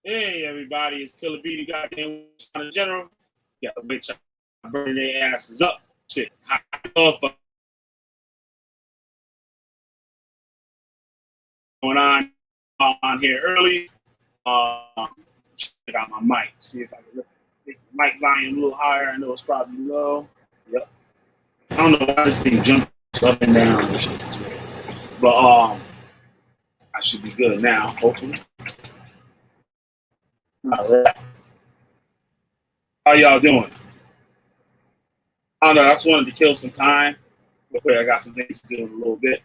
Hey everybody, it's Killer B, the goddamn in general. Yeah, bitch, I'm burning their asses up. Shit, going on here early. Check out my mic. See if I can make the mic volume a little higher. I know it's probably low. Yep. I don't know why this thing jumps up and down and shit. But I should be good now, hopefully. All right. How y'all doing? I don't know. I just wanted to kill some time. Okay, I got some things to do in a little bit.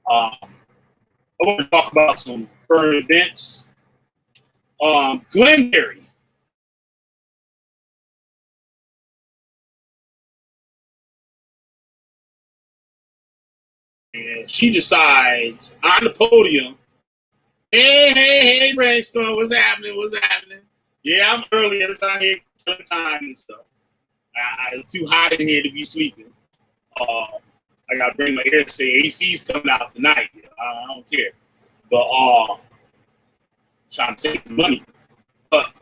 I want to talk about some current events. Glenberry. And she decides on the podium, hey, Brainstorm, what's happening? Yeah, I'm early. I'm out here killing time and stuff. It's too hot in here to be sleeping. I got to bring my air to say AC's coming out tonight. I don't care. But trying to save the money. But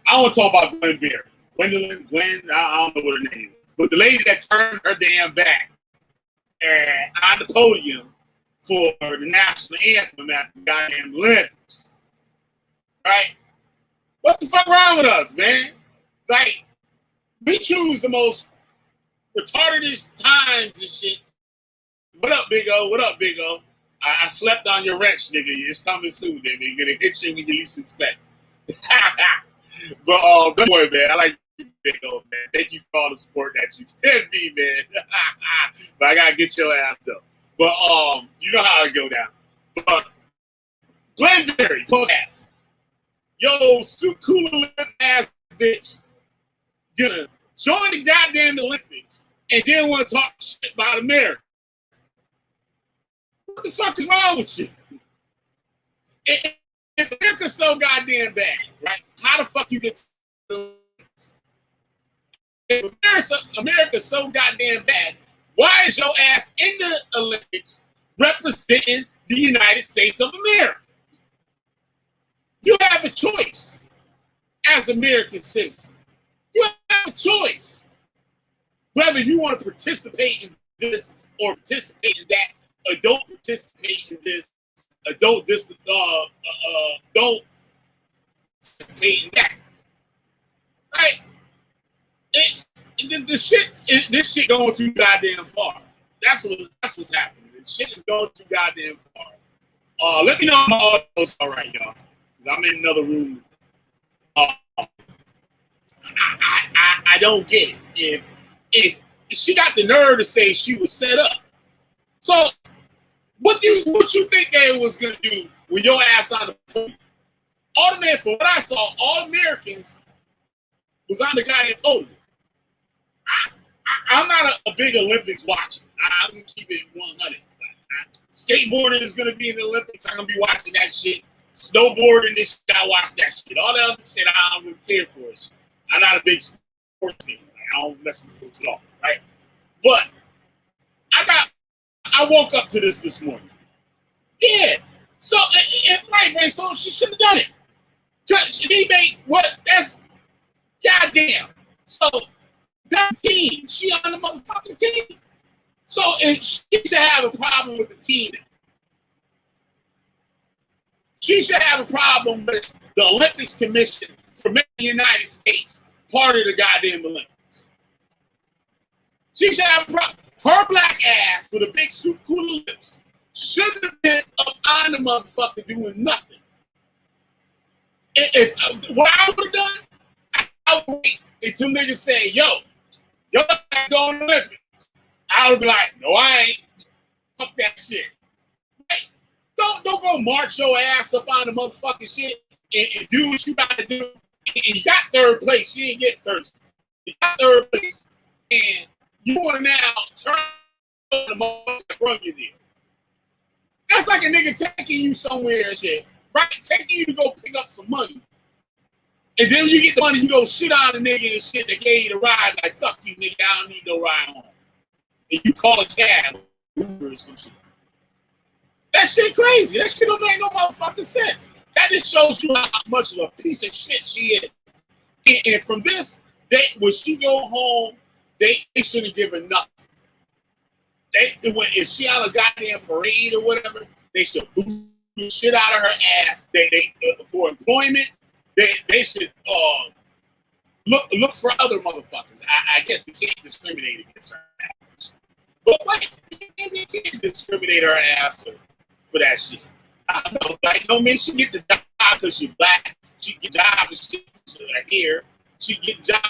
I want to talk about Glenberry. Gwen, I don't know what her name is. But the lady that turned her damn back on the podium for the national anthem at the goddamn Olympics. Right? What the fuck wrong with us, man? Like, we choose the most retardedest times and shit. What up, Big O? I slept on your wrench, nigga. It's coming soon, nigga. You're gonna hit you when you least expect. But don't worry, man. I like you, Big O, man. Thank you for all the support that you give me, man. But I gotta get your ass though. But you know how it go down. But Glenberry, podcast. Yo, super cool ass bitch, gonna join the goddamn Olympics and then want to talk shit about America. What the fuck is wrong with you? If America's so goddamn bad, right? How the fuck you get to the Olympics? If America's so goddamn bad, why is your ass in the Olympics representing the United States of America? You have a choice as American citizens. You have a choice whether you want to participate in this or participate in that, or don't participate in this, or don't participate in that. Right? This shit going too goddamn far. That's what's happening. This shit is going too goddamn far. Let me know if my audio's all right, y'all. Because I'm in another room. I don't get it. If she got the nerve to say she was set up. So what you think they was gonna do with your ass on the podium? From what I saw, all Americans was on the goddamn podium. I'm not a big Olympics watcher. I'm gonna keep it 100. Skateboarding is gonna be in the Olympics. I'm gonna be watching that shit. Snowboarding, this shit, I watch that shit. All the other shit, I don't really care for it. I'm not a big sports fan. I don't mess with folks at all, right? But I woke up to this morning. Yeah. So, right, so she should have done it. She made what? That's goddamn. So, that team, she on the motherfucking team. So, and she should have a problem with the team. She should have a problem with the Olympics Commission for making the United States part of the goddamn Olympics. She should have a problem. Her black ass with a big suit, cool lips should have been up on the motherfucker doing nothing. If what I would have done, I would wait until niggas say, yo ass going to the Olympics. I would be like, no, I ain't. Fuck that shit. Right? Don't go march your ass up on the motherfucking shit and do what you gotta do. And you got third place. You didn't get first. You got third place. And you want to now turn the motherfucker from you there. That's like a nigga taking you somewhere and shit. Right? Taking you to go pick up some money. And then when you get the money, you go shit on the nigga and shit that gave you the ride. Like, fuck you, nigga. I don't need no ride home. And you call a cab or some shit. That shit crazy. That shit don't make no motherfucking sense. That just shows you how much of a piece of shit she is. And from this, when she go home, they shouldn't give her nothing. If she on a goddamn parade or whatever, they should boo the shit out of her ass. For employment, they should look for other motherfuckers. I guess we can't discriminate against her ass. But wait, we can't discriminate her ass for that shit. I don't know, like, no, man, she get the job because she's black. She get the job because she's here. She get the job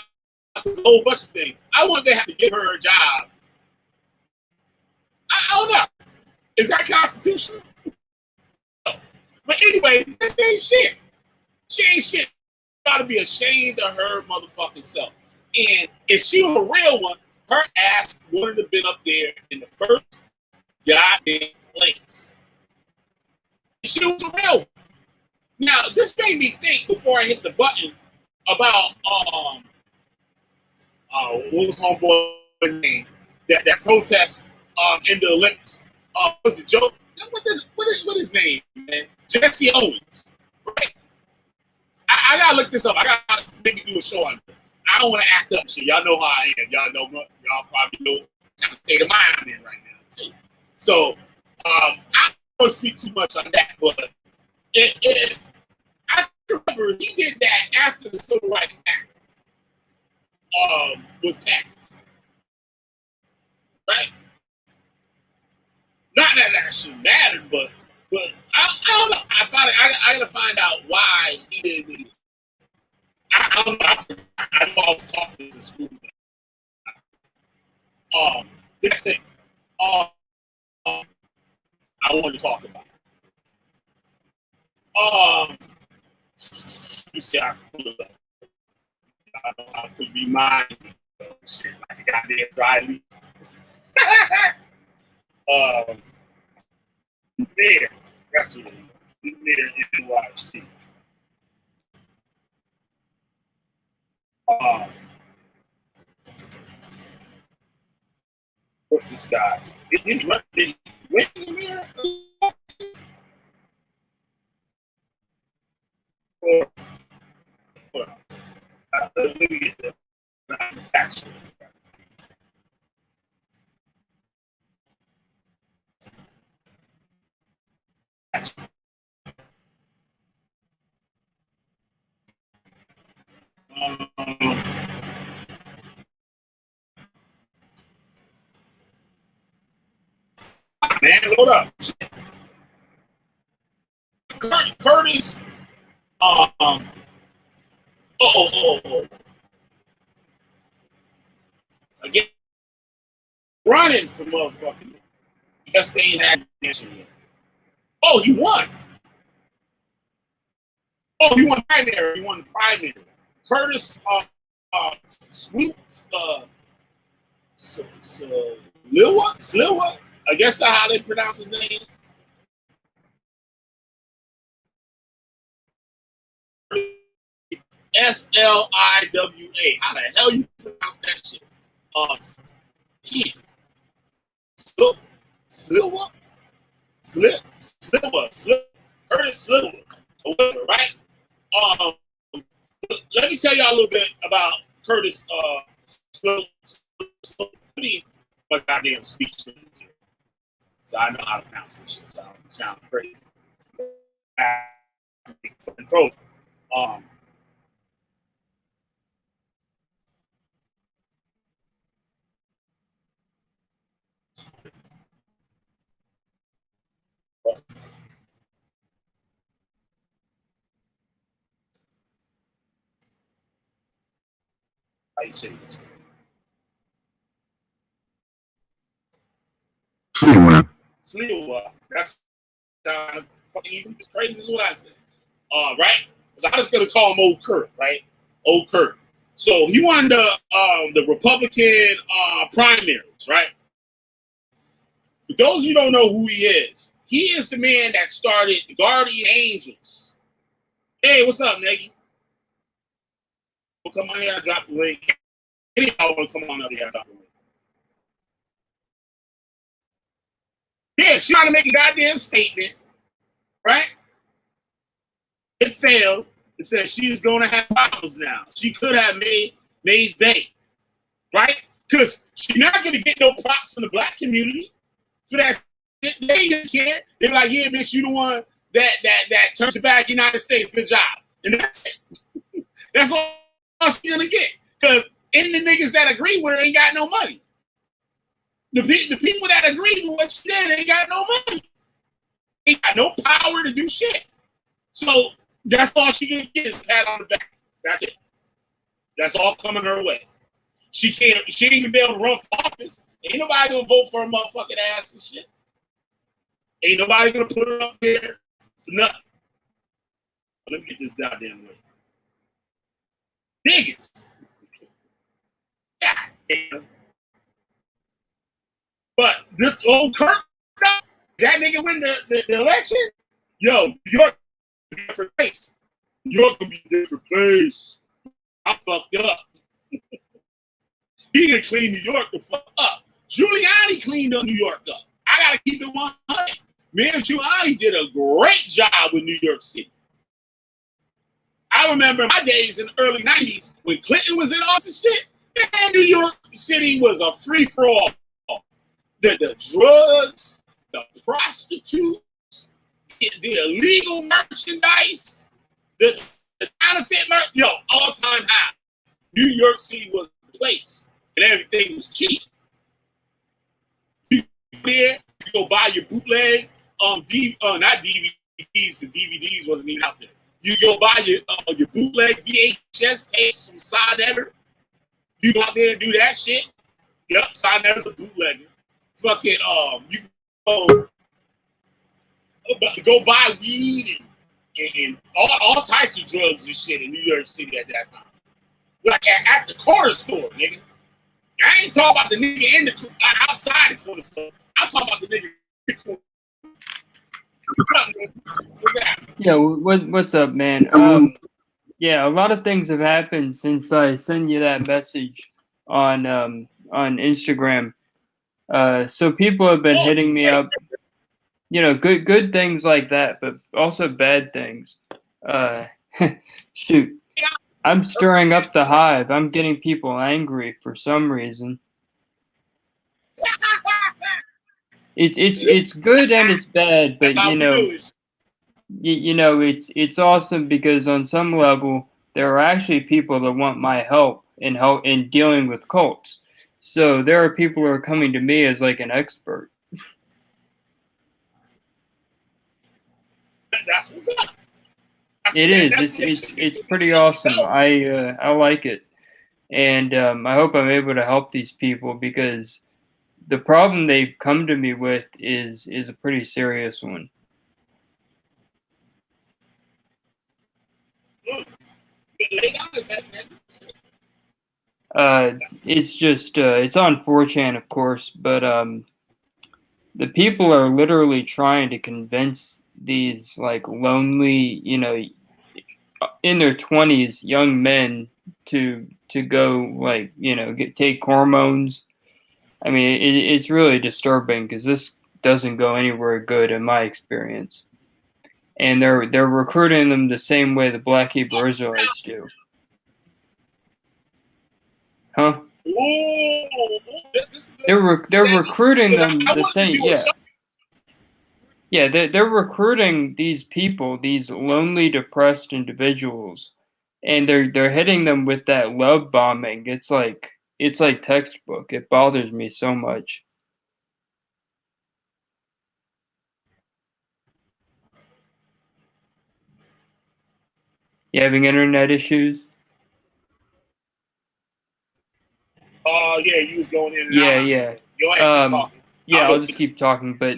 because a whole bunch of things. I want to have to give her a job. I don't know. Is that constitutional? No. But anyway, that ain't shit. She ain't shit. Got to be ashamed of her motherfucking self. And if she was a real one, her ass wouldn't have been up there in the first goddamn place. She was a real one. Now, this made me think before I hit the button about what was homeboy name that protest in the Olympics. Was it Joe? What is his name, man? Jesse Owens, right? I gotta look this up. I gotta maybe do a show on it. I don't want to act up shit. Y'all know how I am. Y'all probably know what kind of state of mind I'm in right now too. So I don't want to speak too much on that, but if I remember, he did that after the Civil Rights Act was passed, right? Not that shouldn't matter, but I don't know. I gotta find out why he didn't. I don't know. I know I was talking to school. Next thing, I want to talk about. You see, I pull it up. I know how to be mine. Shit, like a goddamn dry leaf. There, that's what it is. There, NYC. What's this guy's? Did he win in there? Let me get the manufacturer. Man, hold up. Curtis. Again, running for motherfucking. Yes, they ain't had an answer yet. Oh, he won. Oh, he won primary. He won primary. Curtis Swoops Sliwa. I guess that's how they pronounce his name. Sliwa. How the hell you pronounce that shit? Sliwa. Curtis Sliwa. Or whatever, right? Let me tell y'all a little bit about Curtis Sliwa. My goddamn speech. So I know how to pronounce this shit. So it sounds crazy. Control. How you say this? Sliwa. That's fucking even as crazy as what I said. Right? Because I'm just gonna call him Old Kurt, right? Old Kurt. So he won the Republican primaries, right? For those of you who don't know who he is the man that started the Guardian Angels. Hey, what's up, Neggy? Well, come on here, I dropped the link. Any of y'all want to come on up here, I dropped the link. Yeah, she's trying to make a goddamn statement, right? It failed. It said she's going to have problems now. She could have made bait, right? Because she's not going to get no props from the black community for that shit. They didn't care. They're like, yeah, bitch, you the one that turns your back, United States. Good job. And that's it. That's all she's going to get. Because any of the niggas that agree with her ain't got no money. The people that agree with what she did ain't got no money. Ain't got no power to do shit. So that's all she can get is a pat on the back. That's it. That's all coming her way. She ain't even be able to run for office. Ain't nobody gonna vote for her motherfucking ass and shit. Ain't nobody gonna put her up there for nothing. Let me get this goddamn way. Niggas. God damn. But this old Kirk, that nigga win the election, yo, New York a different place. New York gonna be a different place. I'm fucked up. He gonna clean New York the fuck up. Giuliani cleaned up New York up. I gotta keep it 100. Man, Giuliani did a great job with New York City. I remember my days in the early 90s when Clinton was in office and shit, man, New York City was a free-for-all. The drugs, the prostitutes, the illegal merchandise, the counterfeit merchandise, yo, all-time high. New York City was the place, and everything was cheap. You go there, you go buy your bootleg, not DVDs, the DVDs wasn't even out there. You go buy your bootleg VHS tapes from Sidetter. You go out there and do that shit. Yep, Sidetter's a bootlegger. Fucking you go buy weed and all types of drugs and shit in New York City at that time. Like at the corner store, nigga. I ain't talking about the nigga in the outside the corner store. I'm talking about the nigga in the corner. Yeah, what's up, man? Yeah, a lot of things have happened since I sent you that message on Instagram. So people have been hitting me up, good things like that, but also bad things. Shoot, I'm stirring up the hive. I'm getting people angry for some reason. It's good and it's bad, but it's awesome because on some level there are actually people that want my help in dealing with cults. So there are people who are coming to me as like an expert. That's what's up. It's pretty awesome. I like it, and I hope I'm able to help these people because the problem they've come to me with is a pretty serious one. It's just it's on 4chan, of course, but the people are literally trying to convince these like lonely, in their 20s young men to go like take hormones. I mean, it's really disturbing because this doesn't go anywhere good in my experience. And they're recruiting them the same way the Black Hebrew Israelites do. Huh? They're recruiting them the same. Yeah, they're recruiting these people, these lonely, depressed individuals, and they're hitting them with that love bombing. It's like textbook. It bothers me so much. You having internet issues? Yeah, you was going in and Yeah, out. yeah. You'll have to keep talking. Yeah, I'll just keep talking, but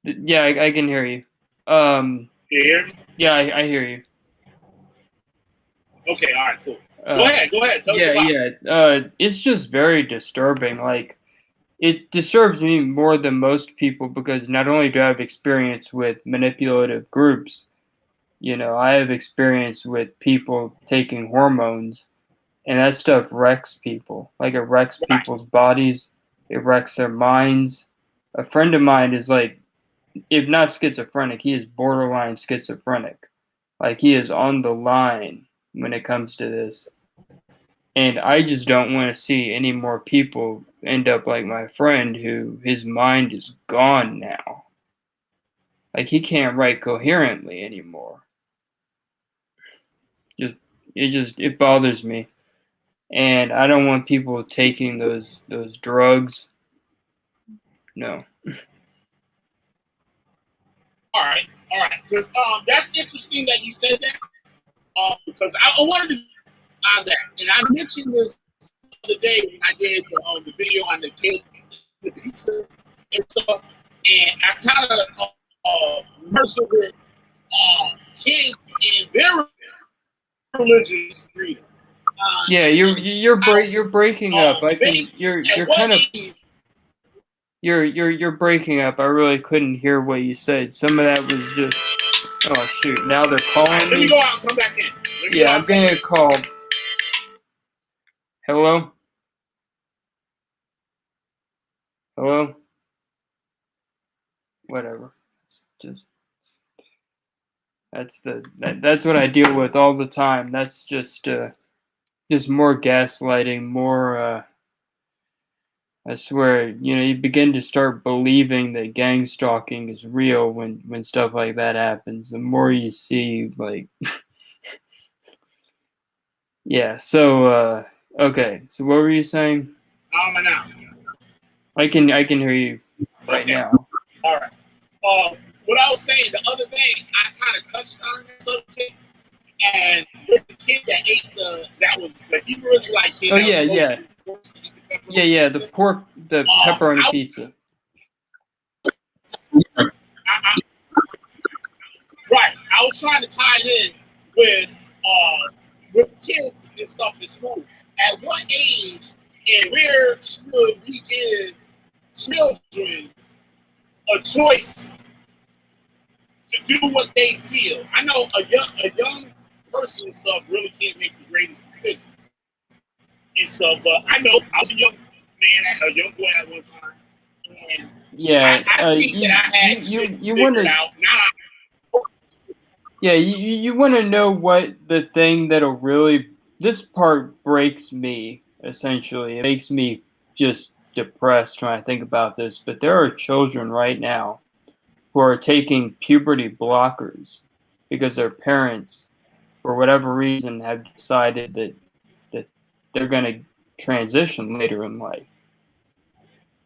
yeah, I can hear you. You hear me? Yeah, I hear you. Okay, all right, cool. Go ahead. Tell us about it. It's just very disturbing. Like, it disturbs me more than most people because not only do I have experience with manipulative groups, I have experience with people taking hormones, and that stuff wrecks people. Like, it wrecks people's bodies. It wrecks their minds. A friend of mine is like, if not schizophrenic, he is borderline schizophrenic. Like he is on the line when it comes to this. And I just don't want to see any more people end up like my friend who his mind is gone now. Like he can't write coherently anymore. It bothers me. And I don't want people taking those drugs. No. All right, because that's interesting that you said that. Because I wanted to on that, and I mentioned this the other day when I did the video on the cake, the pizza, and stuff, and I kind of wrestled with kids and their religious freedom. Yeah, you're breaking up. I can you're kind of you're breaking up. I really couldn't hear what you said. Some of that was just oh shoot. Now they're calling right, let me go out and come back in. Yeah, I'm getting a call. Hello? Hello? Whatever. It's just that's what I deal with all the time. That's just more gaslighting, more I swear, you begin to start believing that gang stalking is real when stuff like that happens. The more you see, like, yeah. So, okay. So, what were you saying? Now. I can hear you right now. All right. What I was saying the other day, I kind of touched on that subject, and with the kid that ate that was the Hebrew Israelite kid. Oh yeah. The pork, the pepperoni pizza. Right. I was trying to tie it in with kids and stuff in school. At what age and where should we give children a choice to do what they feel? I know a young person and stuff really can't make the greatest decisions and stuff, but I know I was a young boy at one time. And yeah, I think that I had you want to out. Yeah, you want to know what the thing that'll really this part breaks me essentially. It makes me just depressed trying to think about this, but there are children right now who are taking puberty blockers because their parents for whatever reason have decided that they're going to transition later in life.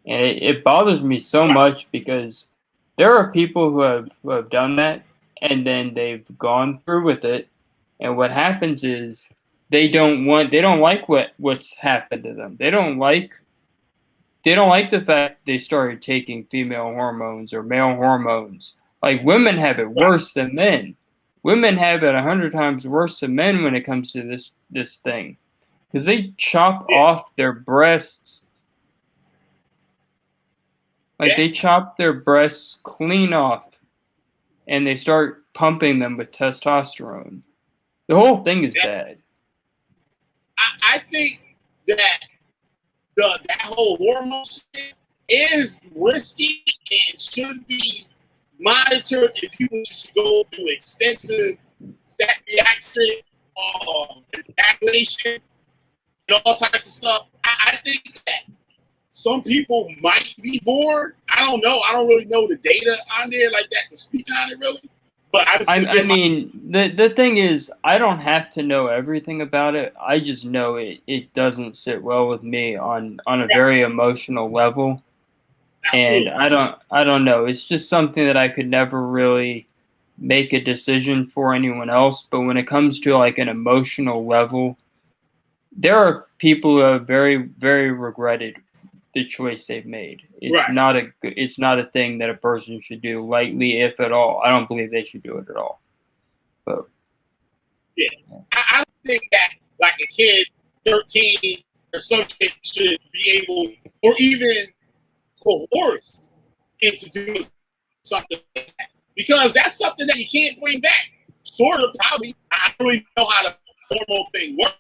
And it bothers me so much because there are people who have done that and then they've gone through with it, and what happens is they don't like what's happened to them. They don't like the fact they started taking female hormones or male hormones. Like women have it worse than men. Women have it 100 times worse than men when it comes to this thing, because they chop off their breasts. Like they chop their breasts clean off and they start pumping them with testosterone. The whole thing is bad. I think that that whole hormone shit is risky and should be monitored, and people should go through extensive psychiatric evaluation and all types of stuff. I think that some people might be bored. I don't know. I don't really know the data on there like that to speak on it really. But I mean, the thing is, I don't have to know everything about it. I just know it doesn't sit well with me on a very emotional level. Absolutely. And I don't know. It's just something that I could never really make a decision for anyone else. But when it comes to like an emotional level, there are people who have very, very regretted the choice they've made. It's not a thing that a person should do lightly, if at all. I don't believe they should do it at all. But I don't think that like a kid 13 or something should be able, or even coerced into doing something like that, because that's something that you can't bring back. Sort of, probably. I don't really know how the hormone thing works,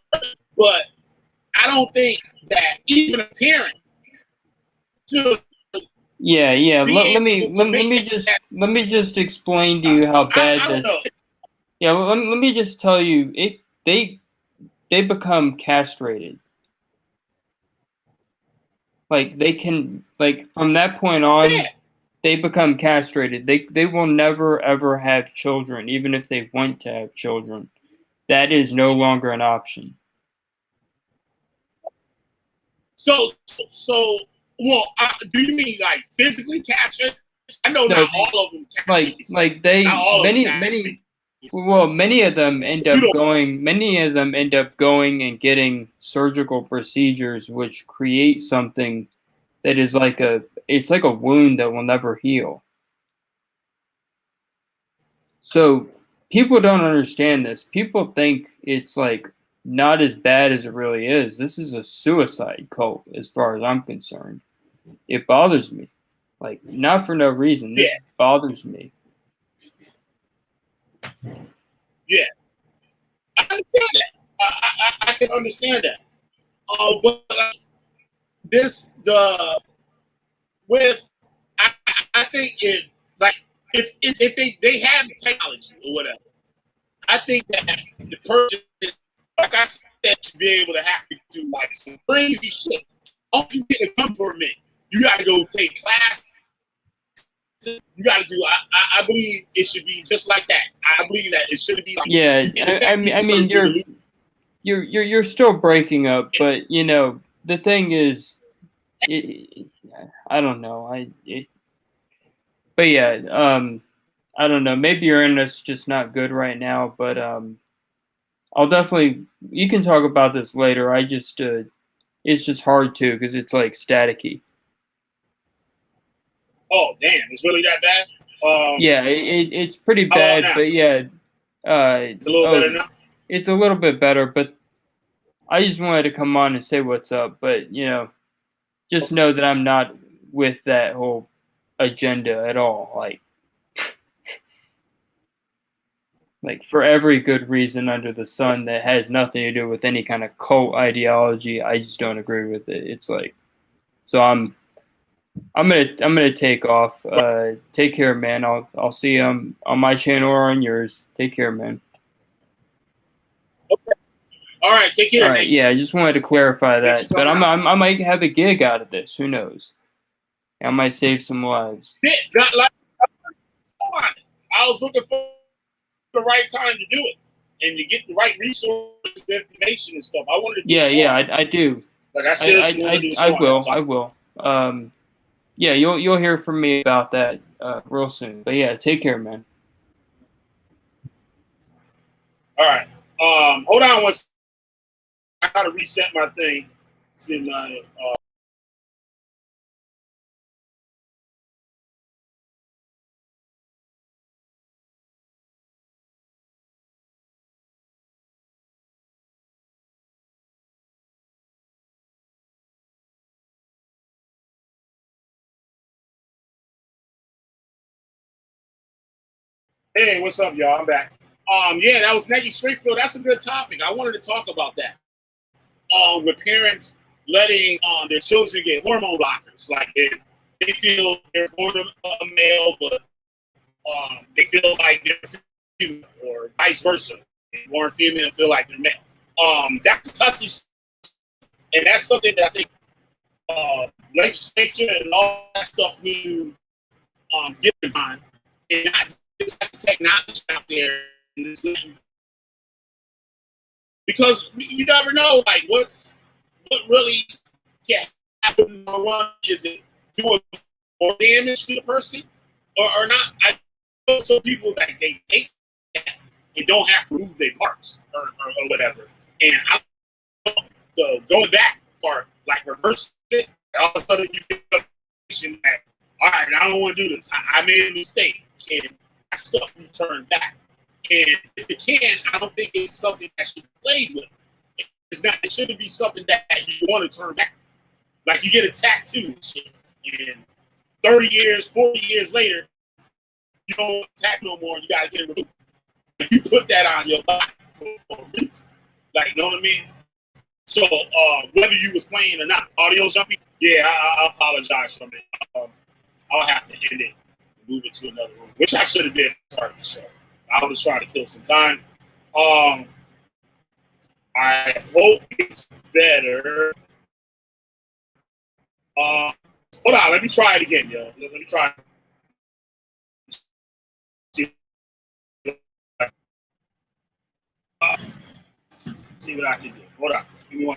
but I don't think that even a parent should. Yeah. Let me just explain to you how bad this. Yeah, well, let me just tell you, they become castrated. Like they can like from that point Yeah. on, they become castrated. They will never ever have children, even if they want to have children. That is no longer an option. So, well, do you mean like physically castrate? I know No, not all of them castrate themselves. like they Not all of them many castrate themselves. well many of them end You up don't. going and getting surgical procedures which create something that is like a wound that will never heal. So people don't understand this. People think it's like not as bad as it really is. This is a suicide cult as far as I'm concerned. It bothers me. Like not for no reason. This Yeah, bothers me. yeah. I understand that. I can understand that. But this the with I think it like if they have the technology or whatever, I think that the person, like I said, should be able to have to do like some crazy shit. Oh, you get a gun permit. You got to go take classes. You got to do. I believe it should be just like that. I believe that it shouldn't be like Yeah, you can effectively I mean search your you're still breaking up, but you know the thing is, it, I don't know. But yeah, I don't know. Maybe your internet's just not good right now, but I'll definitely. You can talk about this later. I just it's just hard to because it's like staticky. Oh damn, it's really that bad. Yeah, it's pretty How about bad, now? but yeah, It's a little better oh, now. it's a little bit better. But I just wanted to come on and say what's up. But you know, just know that I'm not with that whole agenda at all. Like for every good reason under the sun that has nothing to do with any kind of cult ideology, I just don't agree with it. It's like so I'm gonna take off. Take care, man. I'll see you on my channel or on yours. Take care, man. Okay. All right, take All care, right, man. yeah, I just wanted to clarify Thanks that. for But coming out. I might have a gig out of this. Who knows? I might save some lives. Yeah, not like I was looking for the right time to do it and to get the right resources, information, and stuff. I wanted to do a Yeah, show yeah, on it. I do. Like I seriously want to do a I show on it. will. I will. Yeah, you'll hear from me about that real soon. But yeah, take care, man. All right. Hold on one second. I gotta reset my thing. See my Hey, what's up, y'all? I'm back. Yeah, that was Maggie Springfield. That's a good topic. I wanted to talk about that. With parents letting their children get hormone blockers, like if they feel they're born a male, but they feel like they're female, or vice versa, born female and feel like they're male. That's touchy, and that's something that I think legislature and all that stuff need to get behind, and not just have the technology out there and just because you never know, like what really can happen or run. Is it doing more damage to the person or not? I know some people that they take that and don't have to move their parts or whatever. And I the going back part, like reverse it, all of a sudden you get a that, all right, I don't want to do this. I made a mistake. And that stuff you turn back. And if it can, I don't think it's something that should be played with. It's not. It shouldn't be something that you want to turn back. Like you get a tattoo and shit, and 30 years, 40 years later, you don't tattoo no more. You gotta get it removed. Like, you put that on your body for a reason. Like, you know what I mean? So whether you was playing or not, audio jumping, yeah, I apologize for it. I'll have to end it and move it to another room, which I should have did at the start of the show. I was trying to kill some time. Um, I hope it's better. Hold on, let me try it again, yo. Let me try. Uh, see what I can do. Hold on. Give me one.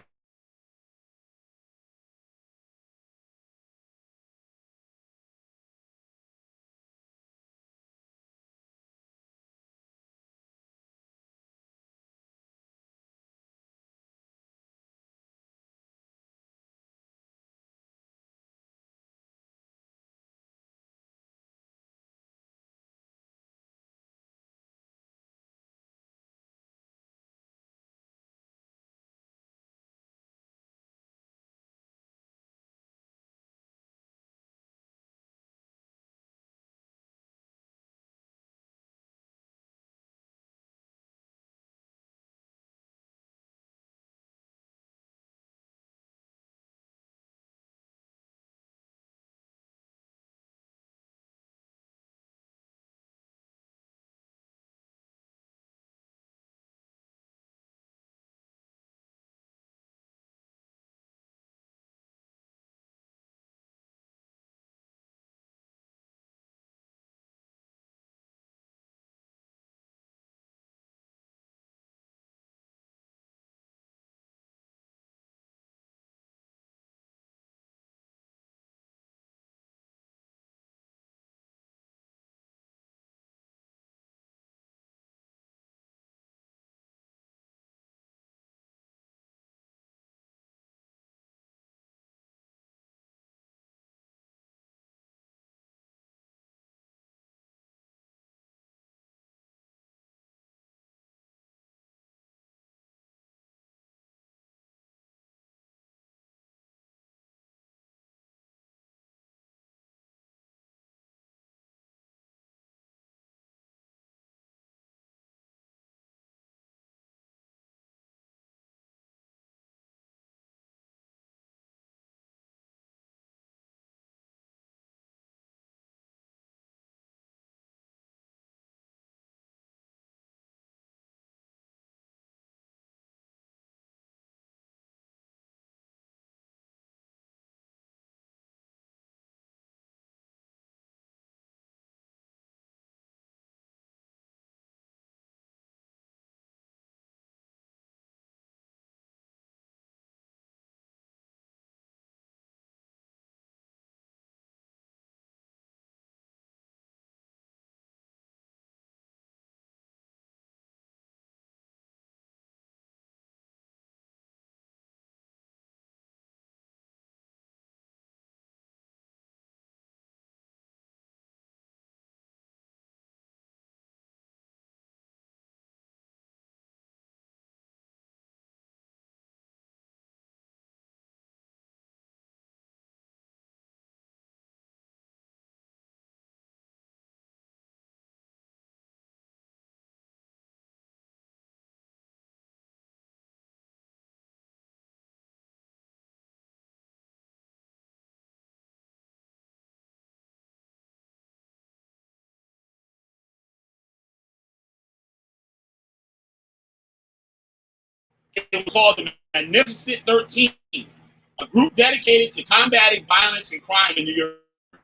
It was called the Magnificent 13, a group dedicated to combating violence and crime in New York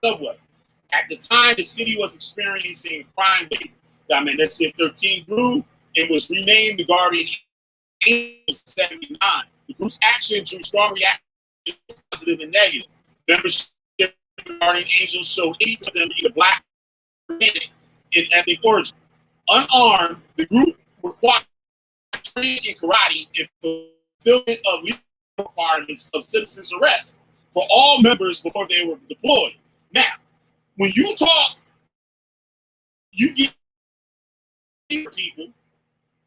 subway. At the time, the city was experiencing a crime wave. The Magnificent 13 grew and was renamed the Guardian Angels in '79. The group's action drew strong reactions, positive and negative. Membership of the Guardian Angels showed each of them either black or in ethnic origin. Unarmed, the group required training in karate and fulfillment of legal requirements of citizens' arrest for all members before they were deployed. Now, when you talk, you get people,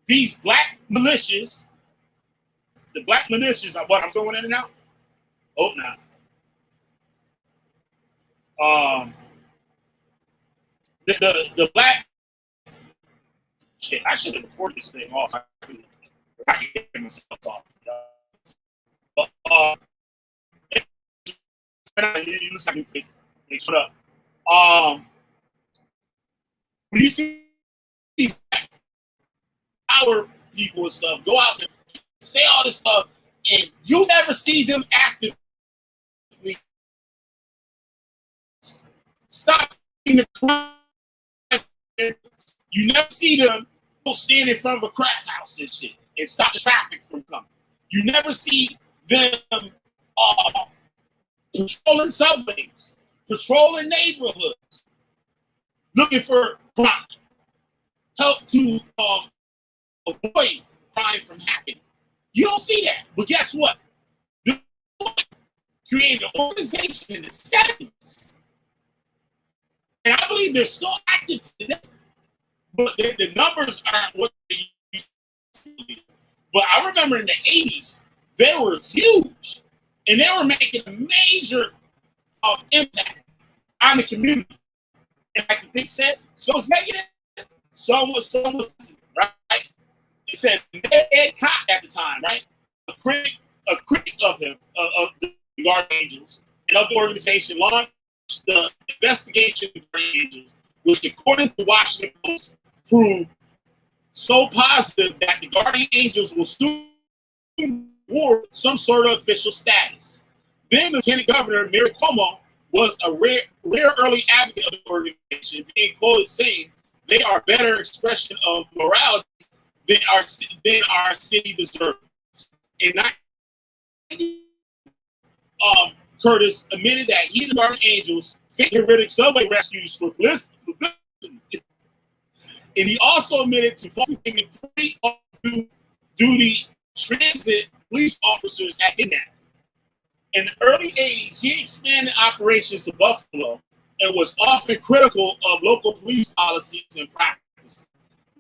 these black militias, the black militias are what I'm throwing in and out. Oh, now. The black shit. I should have recorded this thing off. I can get myself off. But you listen to me face. Shut up. When you see these empower people and stuff, go out there, say all this stuff, and you never see them actively stop the crime. You never see them stand in front of a crack house and shit and stop the traffic from coming. You never see them patrolling subways, patrolling neighborhoods, looking for crime, help to avoid crime from happening. You don't see that. But guess what? They created an organization in the 70s. And I believe they're still active today. But the numbers aren't what they used to be. But I remember in the 80s, they were huge. And they were making a major impact on the community. And like they said, some was negative, some was right? It said Ed Cott at the time, right? A critic of them, of the Guardian Angels, and of the organization launched the investigation of the Guardian Angels, which according to Washington Post proved so positive that the Guardian Angels will soon award some sort of official status. Then Lieutenant Governor Mary Cuomo was a rare early advocate of the organization, being quoted saying they are a better expression of morality than our city deserves. In 1990, Curtis admitted that he and the Guardian Angels faked horrific subway rescues for publicity. And he also admitted to falsely claiming 3 duty transit police officers had kidnapped. In the early 80s, he expanded operations to Buffalo and was often critical of local police policies and practices.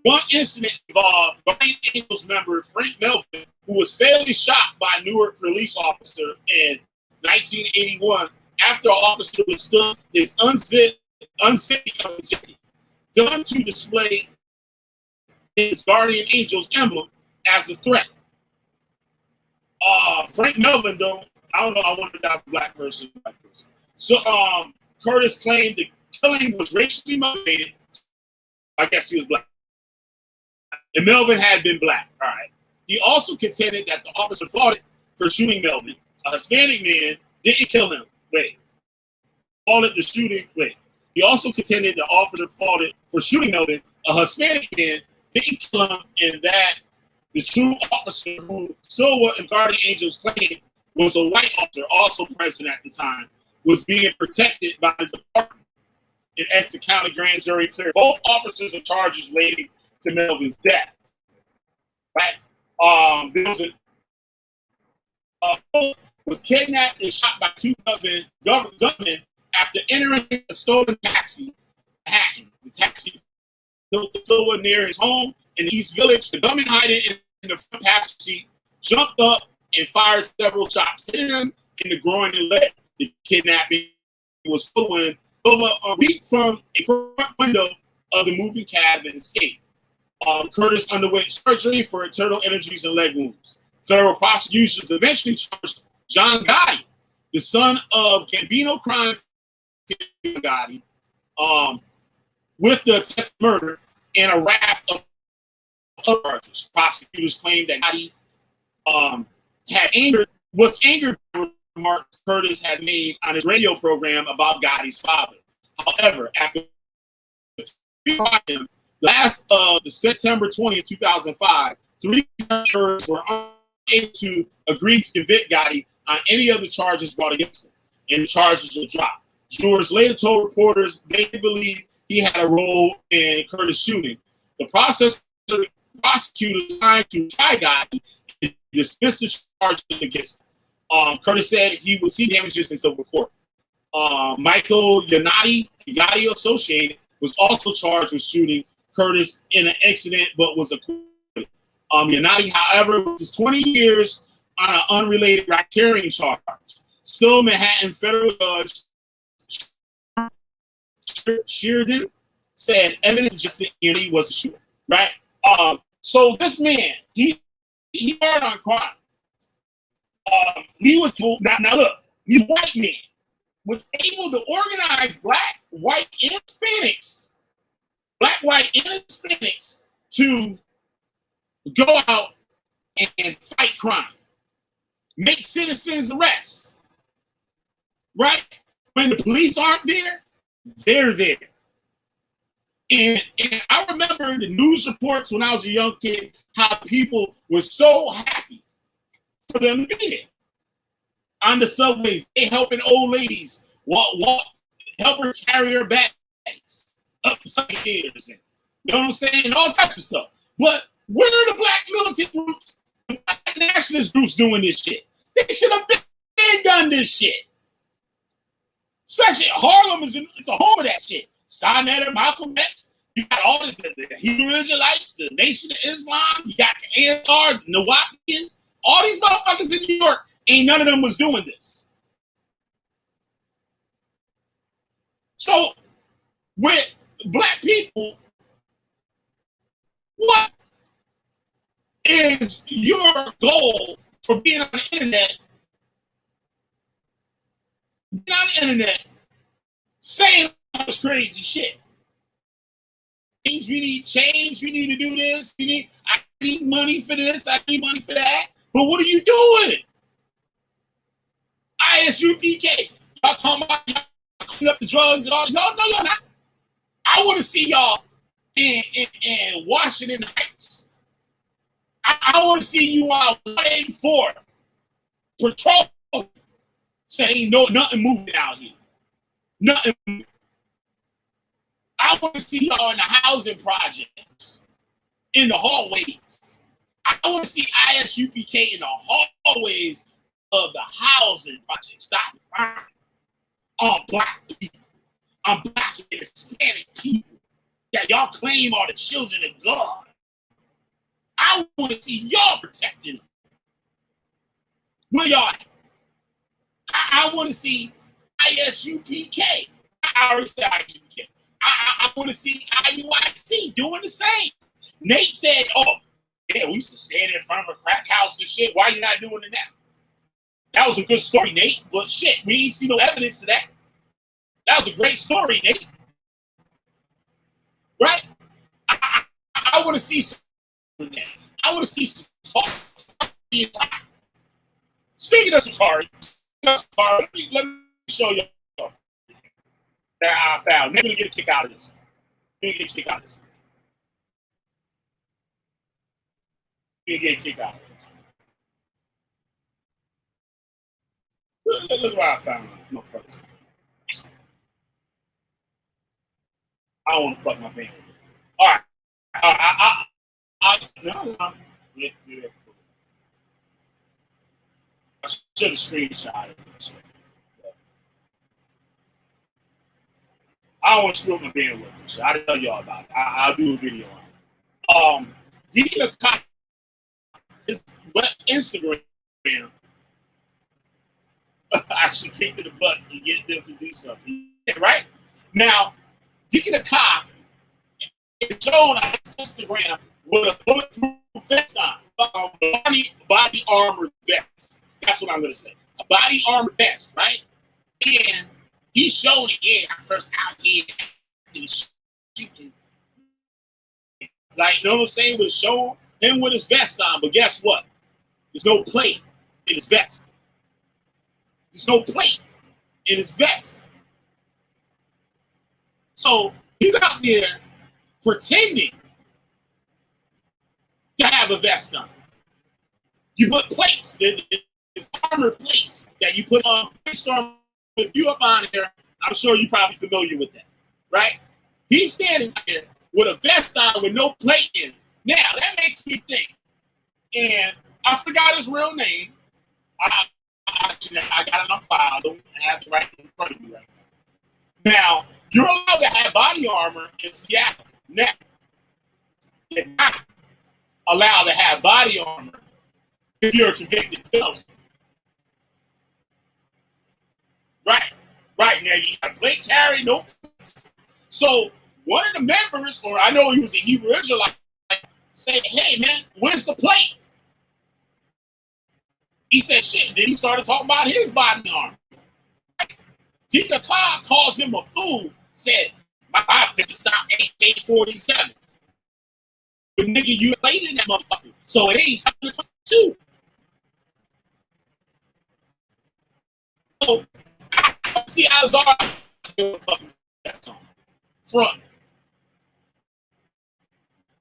One incident involved Guardian Angels member Frank Melvin, who was fatally shot by a Newark police officer in 1981 after an officer withstood his unzipping of his jacket, done to display his Guardian Angels emblem as a threat. Frank Melvin, though, I don't know, I wonder if that's a black person. So Curtis claimed the killing was racially motivated. I guess he was black. And Melvin had been black. All right. He also contended that the officer fought it for shooting Melvin. A Hispanic man didn't kill him. He also contended the officer fought it for shooting Melvin. A Hispanic man didn't kill him, and that the true officer who Silva and Guardian Angels claimed was a white officer, also present at the time, was being protected by the department. And as the county grand jury cleared both officers of charges relating to Melvin's death. Right? Was kidnapped and shot by 2 gunmen after entering a stolen taxi in Manhattan. The taxi built the Silva near his home in the East Village. The gunman hiding in the front passenger seat jumped up and fired several shots, hitting him in the groin and leg. The kidnapping was following Silva leaped from a front window of the moving cab and escaped. Curtis underwent surgery for internal injuries and leg wounds. Federal prosecutions eventually charged John Gotti, the son of Gambino crime Gotti, with the attempted murder and a raft of other charges. Prosecutors claimed that Gotti was angered by remarks Curtis had made on his radio program about Gotti's father. However, after the last of the September 20th, 2005, 3 jurors were unable to agree to convict Gotti on any other charges brought against him, and the charges were dropped. Jurors later told reporters they believed he had a role in Curtis' shooting. The prosecutor tried to try Gotti and dismiss the charges against him. Curtis said he would see damages in civil court. Michael Yanati, Gotti Associated, was also charged with shooting Curtis in an accident, but was acquitted. Yanati, however, was 20 years on an unrelated racketeering charge. Still, Manhattan federal judge Sheridan said evidence suggested Yanati was a shooter. Right. So this man, he hard on crime. He was now look, he's a white man, was able to organize black, white, and Hispanics to go out and fight crime, make citizens arrests, right? When the police aren't there, they're there. And I remember the news reports when I was a young kid, how people were so happy for them to be there. On the subways, they helping old ladies walk, help her carry her bags up the stairs, and you know what I'm saying, all types of stuff. But where are the black militant groups, the black nationalist groups doing this shit? They should have been done this shit. Especially Harlem is the home of that shit. Sinetta, Malcolm X, you got all the Hebrew Israelites, the Nation of Islam, you got the Ansars, the Nawapians, all these motherfuckers in New York. Ain't none of them was doing this. So, with black people, what is your goal for being on the internet? Being on the internet, saying all this crazy shit. We need change. We need to do this. I need money for this. I need money for that. But what are you doing? ISUPK. Y'all talking about y'all cleaning up the drugs and all. No, you're not. I want to see y'all in Washington Heights. I want to see you on 184 patrol saying nothing moving out here. Nothing moving. I want to see y'all in the housing projects, in the hallways. I want to see ISUPK in the hallways of the housing project. Stop crime on black people, on black and Hispanic people that y'all claim are the children of God. I want to see y'all protecting them. Where y'all at? I want to see ISUPK. I already said ISUPK. I want to see IUIC doing the same. Nate said, oh, yeah, we used to stand in front of a crack house and shit. Why are you not doing it now? That was a good story, Nate, but shit, we ain't see no evidence of that. That was a great story, Nate. Right? I want to see some of that. I want to see some. Speaking of Sakari, let me show you that I found. You're going to get a kick out of this. You're going to get a kick out of this. You're going to get a kick out of this. Look what I found. No fucks. I don't want to fuck my band. All right. No. Yeah. I should have screenshot it. I don't want to screw up my bandwidth. So I'll tell y'all about it. I'll do a video on it. Deacon Akot, his Instagram, actually kicked in the butt to get them to do something. Yeah, right? Now, Deacon Akot is shown on his Instagram with a bulletproof vest on. Body armor vest. That's what I'm going to say. A body armor vest, right? And he showed it, yeah, first out here shooting. Like, you know what I'm saying? Would show him with his vest on, but guess what? There's no plate in his vest. There's no plate in his vest. So he's out there pretending to have a vest on. You put plates, there's armor plates that you put on. If you up on here, I'm sure you're probably familiar with that, right? He's standing there with a vest on with no plate in it. Now, that makes me think, and I forgot his real name. I got it on file. I don't have it right in front of me right now. Now, you're allowed to have body armor in Seattle. Now, you're not allowed to have body armor if you're a convicted felon. Right now, you got plate carry, no plates. So one of the members, or I know he was a Hebrew Israelite, said, hey man, where's the plate? He said shit. Then he started talking about his body armor. Deacon Akot calls him a fool, said, my vest is not AK-47. But nigga, you played in that motherfucker. So it ain't 722. So I see Alazar doing fucking that song. Front.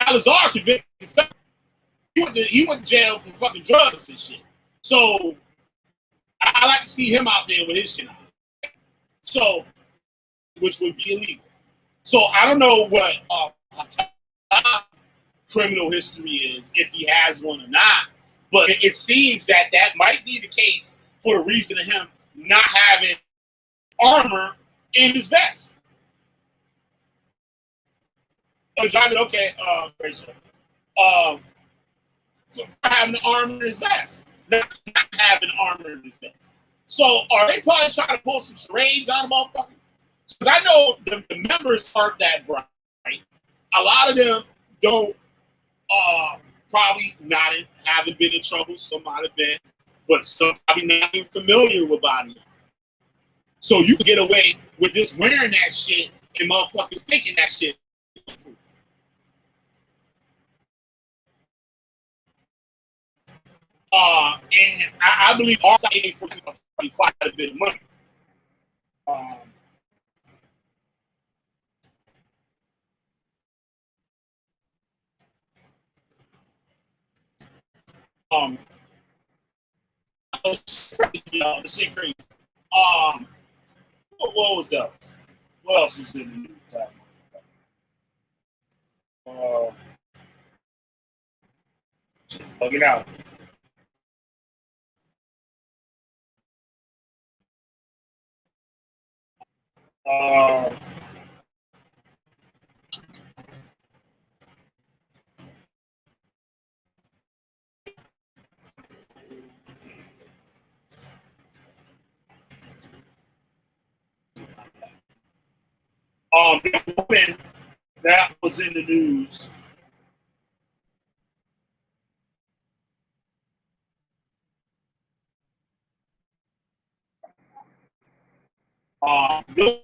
Alazar convicted. He went to jail for fucking drugs and shit. So I like to see him out there with his shit on. So, which would be illegal. So I don't know what criminal history is, if he has one or not. But it seems that that might be the case for the reason of him not having armor in his vest. Driving, okay, Rachel. For having the armor in his vest, not having armor in his vest. So are they probably trying to pull some charades on the motherfucker? Because I know the members aren't that bright. Right? A lot of them don't probably not haven't been in trouble. Some might have been, but some probably not even familiar with body. So you can get away with just wearing that shit and motherfuckers thinking that shit. And I believe our side for quite a bit of money. It's crazy, y'all. This shit crazy. What was else? What else is in the news? Plug it out. The woman that was in the news. There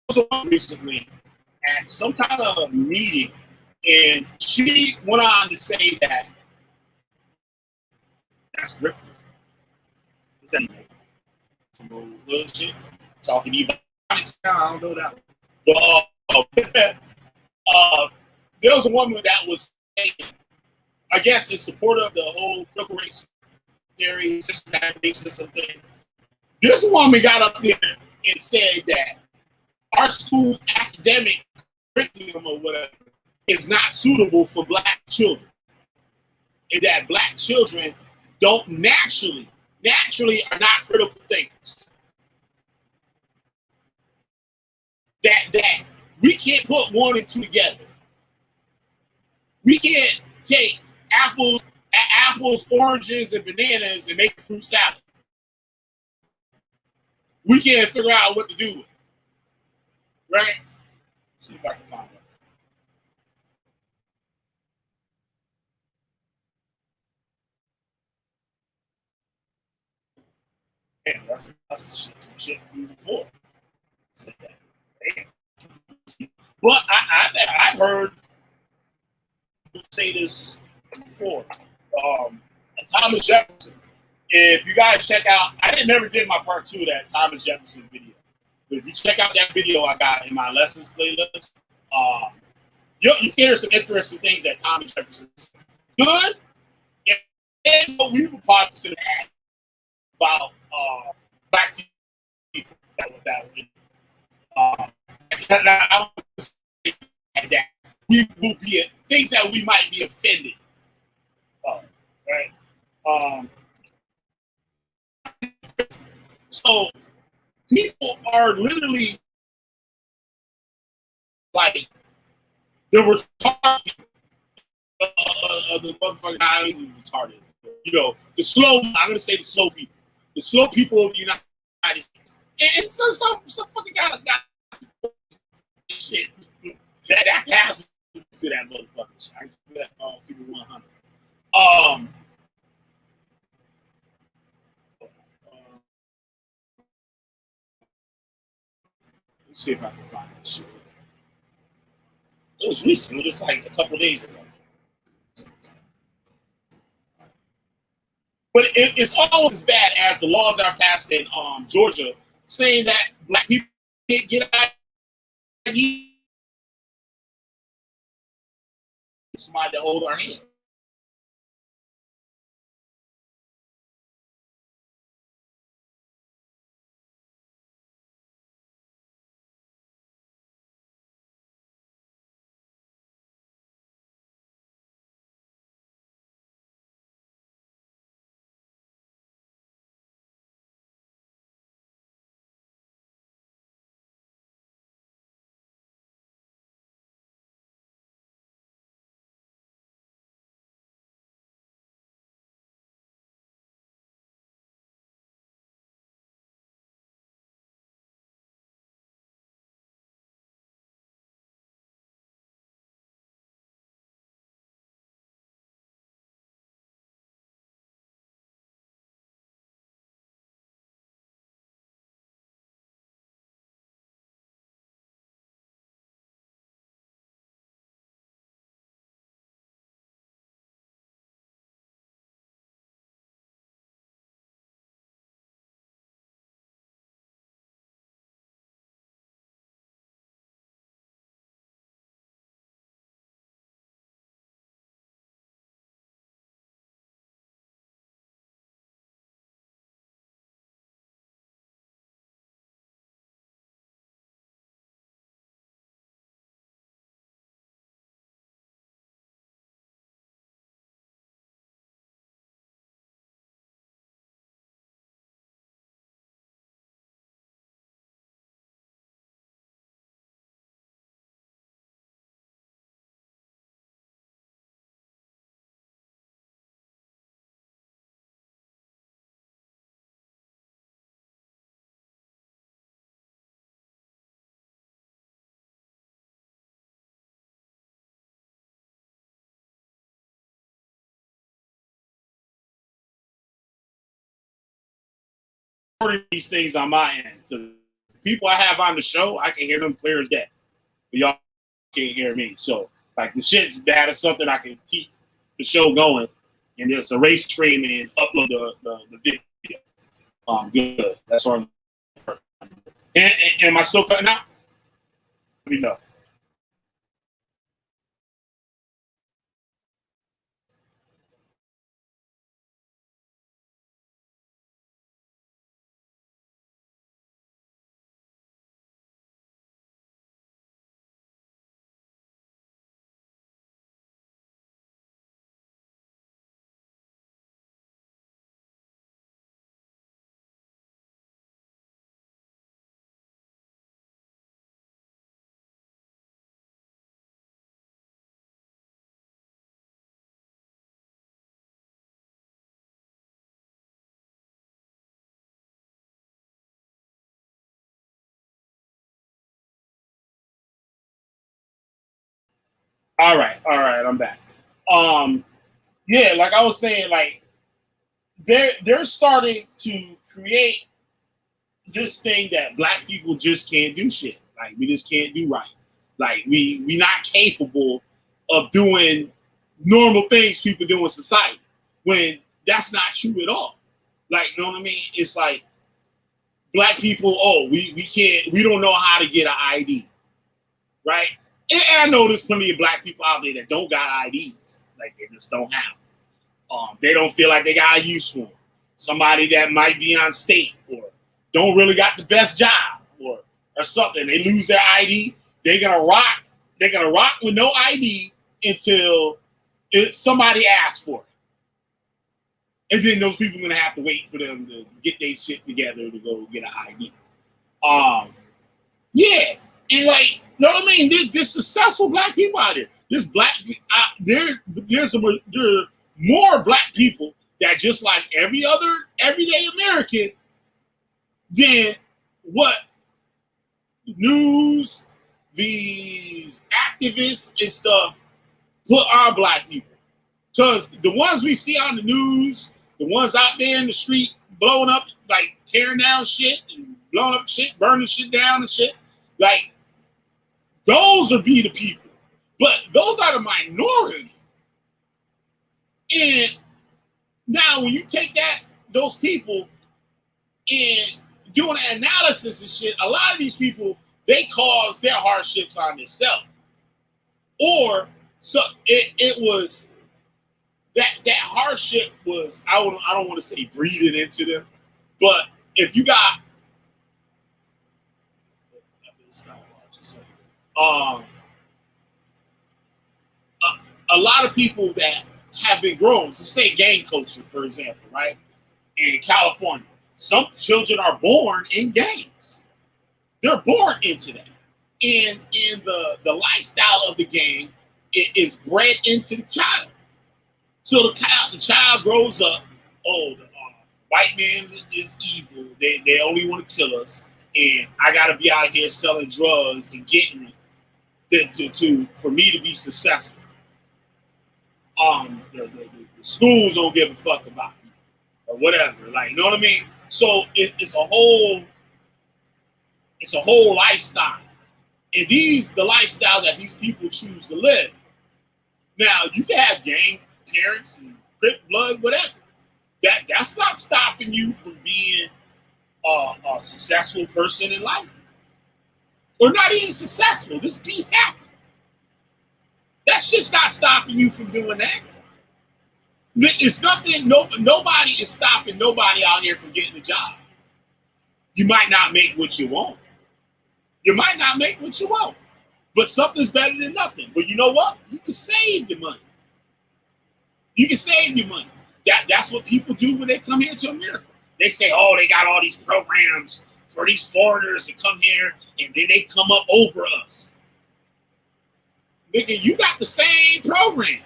was one recently at some kind of meeting, and she went on to say that that's Griffin. Some old hood shit. Talking to you about it. I don't know that. But there was a woman that was saying, I guess, in support of the whole critical race theory, systematic racism thing. This woman got up there and said that our school academic curriculum or whatever is not suitable for black children. And that black children don't naturally are not critical thinkers. That we can't put one and two together. We can't take apples, oranges, and bananas and make a fruit salad. We can't figure out what to do with it. Right? Let's see if I can find it. Yeah, that's some shit from before. Well, I've heard people say this before. Thomas Jefferson. If you guys check out, never did my part 2 of that Thomas Jefferson video. But if you check out that video I got in my lessons playlist, you hear some interesting things that Thomas Jefferson said. Good, and what we were positive about black people that we will be things that we might be offended of, right? So people are literally like the retarded, the motherfucker not even retarded. You know, the slow. I'm gonna say the slow people. The slow people of the United States. And so some fucking got shit that passes to that motherfucker. I give that people 100. Let's see if I can find this shit. It was recent. It was just like a couple days ago. But it's almost as bad as the laws that are passed in Georgia saying that black people can't get ID. Somebody to hold our hand. These things on my end. The people I have on the show, I can hear them clear as day. But y'all can't hear me. So like the shit's bad as something I can keep the show going and just erase stream and upload the video. Good. That's all. And am I still cutting out? Let me know. All right, I'm back. Um, yeah, like I was saying, like they're starting to create this thing that black people just can't do shit. Like we just can't do right. Like we not capable of doing normal things people do in society. When that's not true at all. Like, you know what I mean? It's like black people, oh, we don't know how to get an ID. Right? And I know there's plenty of black people out there that don't got IDs. Like they just don't have. They don't feel like they got a use for them. Somebody that might be on state or don't really got the best job or something. They lose their ID. They're gonna rock. They're gonna rock with no ID until somebody asks for it, and then those people are gonna have to wait for them to get their shit together to go get an ID. Yeah, and like, you know what I mean? There's successful black people out there. There's more black people that just like every other everyday American than what news, these activists and stuff put on black people. Because the ones we see on the news, the ones out there in the street blowing up, like tearing down shit and blowing up shit, burning shit down and shit, like those would be the people. But those are the minority. And Now, when you take those people and doing an analysis and shit, a lot of these people, they cause their hardships on themselves. Or so it was that hardship was, I don't want to say breeding into them, but if you got a lot of people that have been grown, to say gang culture, for example, right? In California, some children are born in gangs. They're born into that. And in the lifestyle of the gang, it is bred into the child. So the child grows up, oh, the white man is evil. They only want to kill us. And I got to be out here selling drugs and getting it for me to be successful. The schools don't give a fuck about me or whatever. Like, you know what I mean? So it's a whole lifestyle. And the lifestyle that these people choose to live. Now, you can have gang parents and Crip blood, whatever. That's not stopping you from being a successful person in life. Or not even successful. Just be happy. That shit's not stopping you from doing that. It's nothing, nobody is stopping nobody out here from getting a job. You might not make what you want. You might not make what you want. But something's better than nothing. But you know what? You can save your money. You can save your money. That's what people do when they come here to America. They say, oh, they got all these programs for these foreigners to come here, and then they come up over us. Nigga, you got the same programs.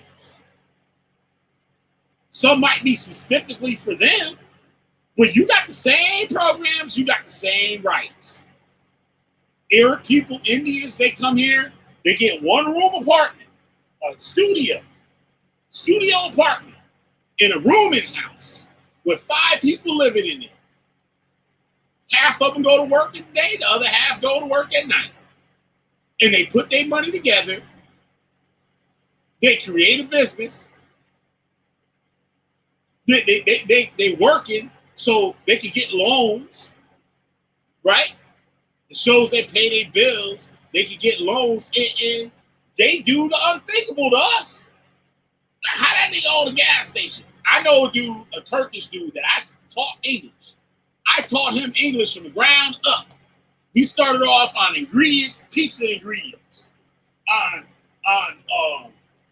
Some might be specifically for them, but you got the same programs, you got the same rights. Arab people, Indians, they come here, they get one room apartment, a studio apartment, in a rooming house with 5 people living in it. Half of them go to work at day, the other half go to work at night. And they put their money together. They create a business. They working so they can get loans, right? It shows they pay their bills. They can get loans, and they do the unthinkable to us. How that nigga own a gas station? I know a Turkish dude that I taught English. I taught him English from the ground up. We started off on ingredients, pizza ingredients, on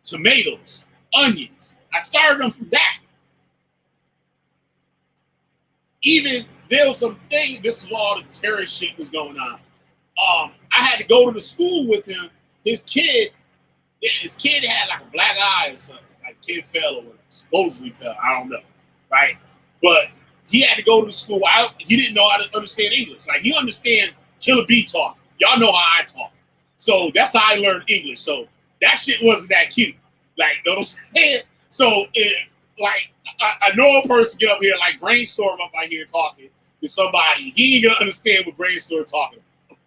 tomatoes, onions. I started them from that. Even there was some thing, this is all the terrorist shit was going on. I had to go to the school with him. His kid had like a black eye or something. Like kid fell or whatever. Supposedly fell. I don't know. Right? But he had to go to the school. He didn't know how to understand English. Like he understand Killer B talk. Y'all know how I talk. So that's how I learned English. So that shit wasn't that cute. Like, you know what I'm saying? So if like a normal person get up here, like brainstorm up out here talking to somebody, he ain't gonna understand what brainstorm talking about.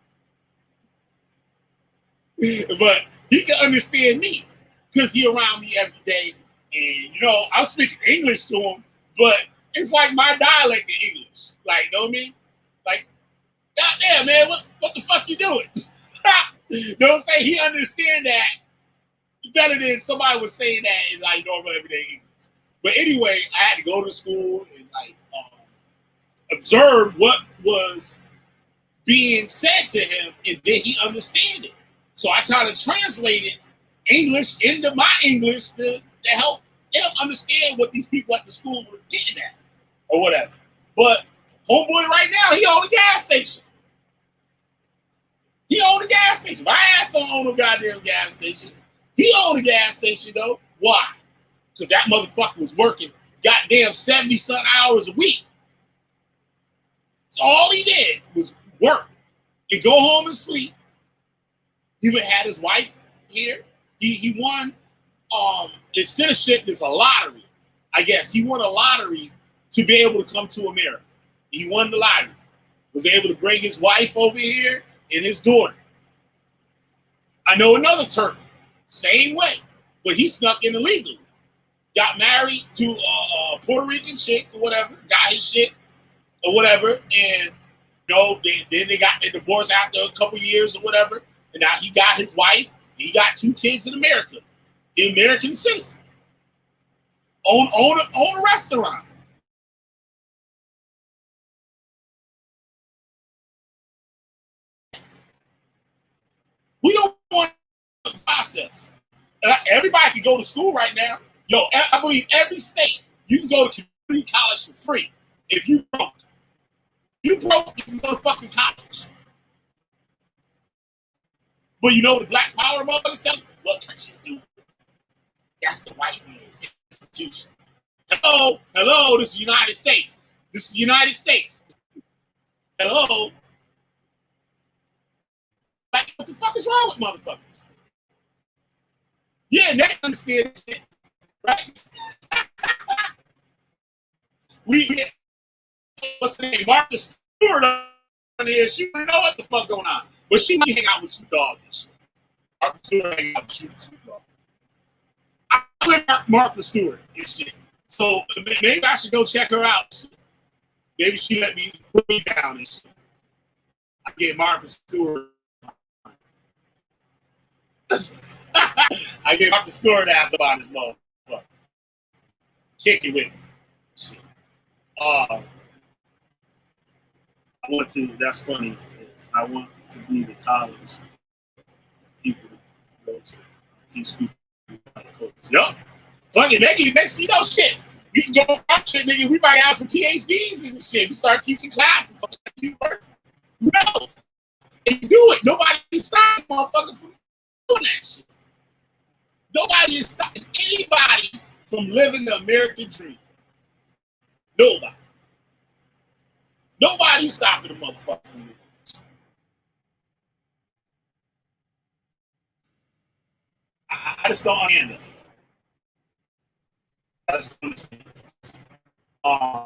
But he can understand me because he around me every day. And you know, I'm speaking English to him, but it's like my dialect of English. Like, you know what I mean? Like, goddamn, man, what the fuck you doing? You know what I'm saying? He understand that better than somebody was saying that in like normal everyday English. But anyway, I had to go to school and like observe what was being said to him, and then he understand it. So I kind of translated English into my English to help him understand what these people at the school were getting at or whatever. But homeboy right now, he own a gas station. He own a gas station. My ass don't own no goddamn gas station. He owned a gas station though. Why? Because that motherfucker was working goddamn 70-some hours a week. So all he did was work and go home and sleep. He would have his wife here. He won his citizenship is a lottery. I guess he won a lottery to be able to come to America. He won the lottery. Was able to bring his wife over here and his daughter. I know another Turk, same way, but he snuck in illegally. got married to a Puerto Rican chick or whatever, got his shit or whatever, and then they got their divorce after a couple years or whatever, and now he got his wife. He got 2 kids in America, the American citizen, own a restaurant. We don't want the process. Everybody can go to school right now. Yo, I believe every state you can go to community college for free if you broke. You broke, you can go to fucking college. But you know what the Black Power motherfuckers tell you? What countries do? That's the white man's institution. Hello, this is the United States. This is the United States. Hello. Like, what the fuck is wrong with motherfuckers? Yeah, they understand this shit, right? we what's the name? Martha Stewart on here. She don't know what the fuck going on, but she might hang out with Snoop Dogg and shit. Martha Stewart hang out with Snoop Dogg. I with Martha Stewart and shit. So maybe I should go check her out. Maybe she let me put me down and shit. I get Martha Stewart. I get Martha Stewart ass about this motherfucker. Kick it with me. Shit. I want to. That's funny. Is I want to be the college people go to teach people how to coach. Yup. Fuck it, nigga. Next, shit. You can go from shit, nigga. We might have some PhDs and shit. We start teaching classes on the university. Who knows? And do it. Nobody is stopping motherfucker from doing that shit. Nobody is stopping anybody from living the American dream. Nobody. Nobody's stopping the motherfucker from doing this. I just don't understand it. I just don't understand it. I'm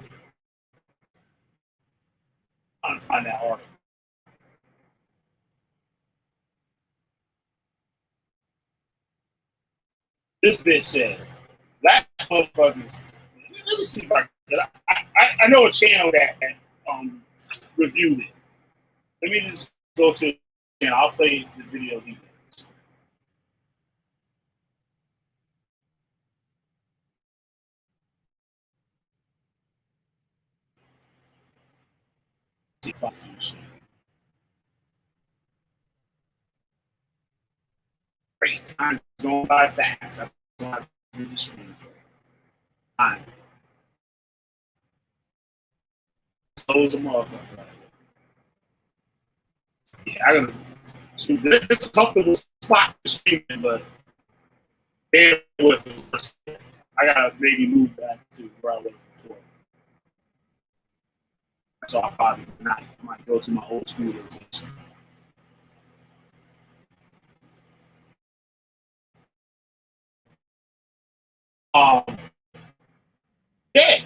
trying to find that article. This bitch said, black motherfuckers. Let me see if I know a channel that reviewed it. Let me just go to it and I'll play the video he did. See if I can shit. Great time going by fast. That's why I did this stream for time. Those a motherfucker. Yeah, I gotta. It's a comfortable spot for streaming, but damn with it. I gotta maybe move back to where I was before. So I probably might go to my old school location. Yeah.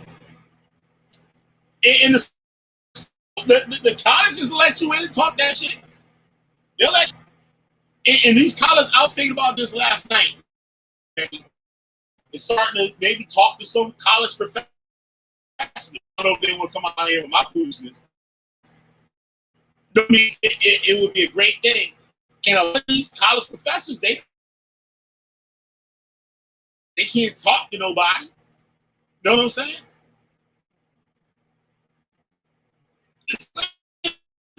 In the colleges let you in and talk that shit. They'll let you. In these colleges, I was thinking about this last night. It's starting to maybe talk to some college professors. I don't know if they want to come out here with my foolishness. I mean, it would be a great thing. And a lot of these college professors, they can't talk to nobody. You know what I'm saying?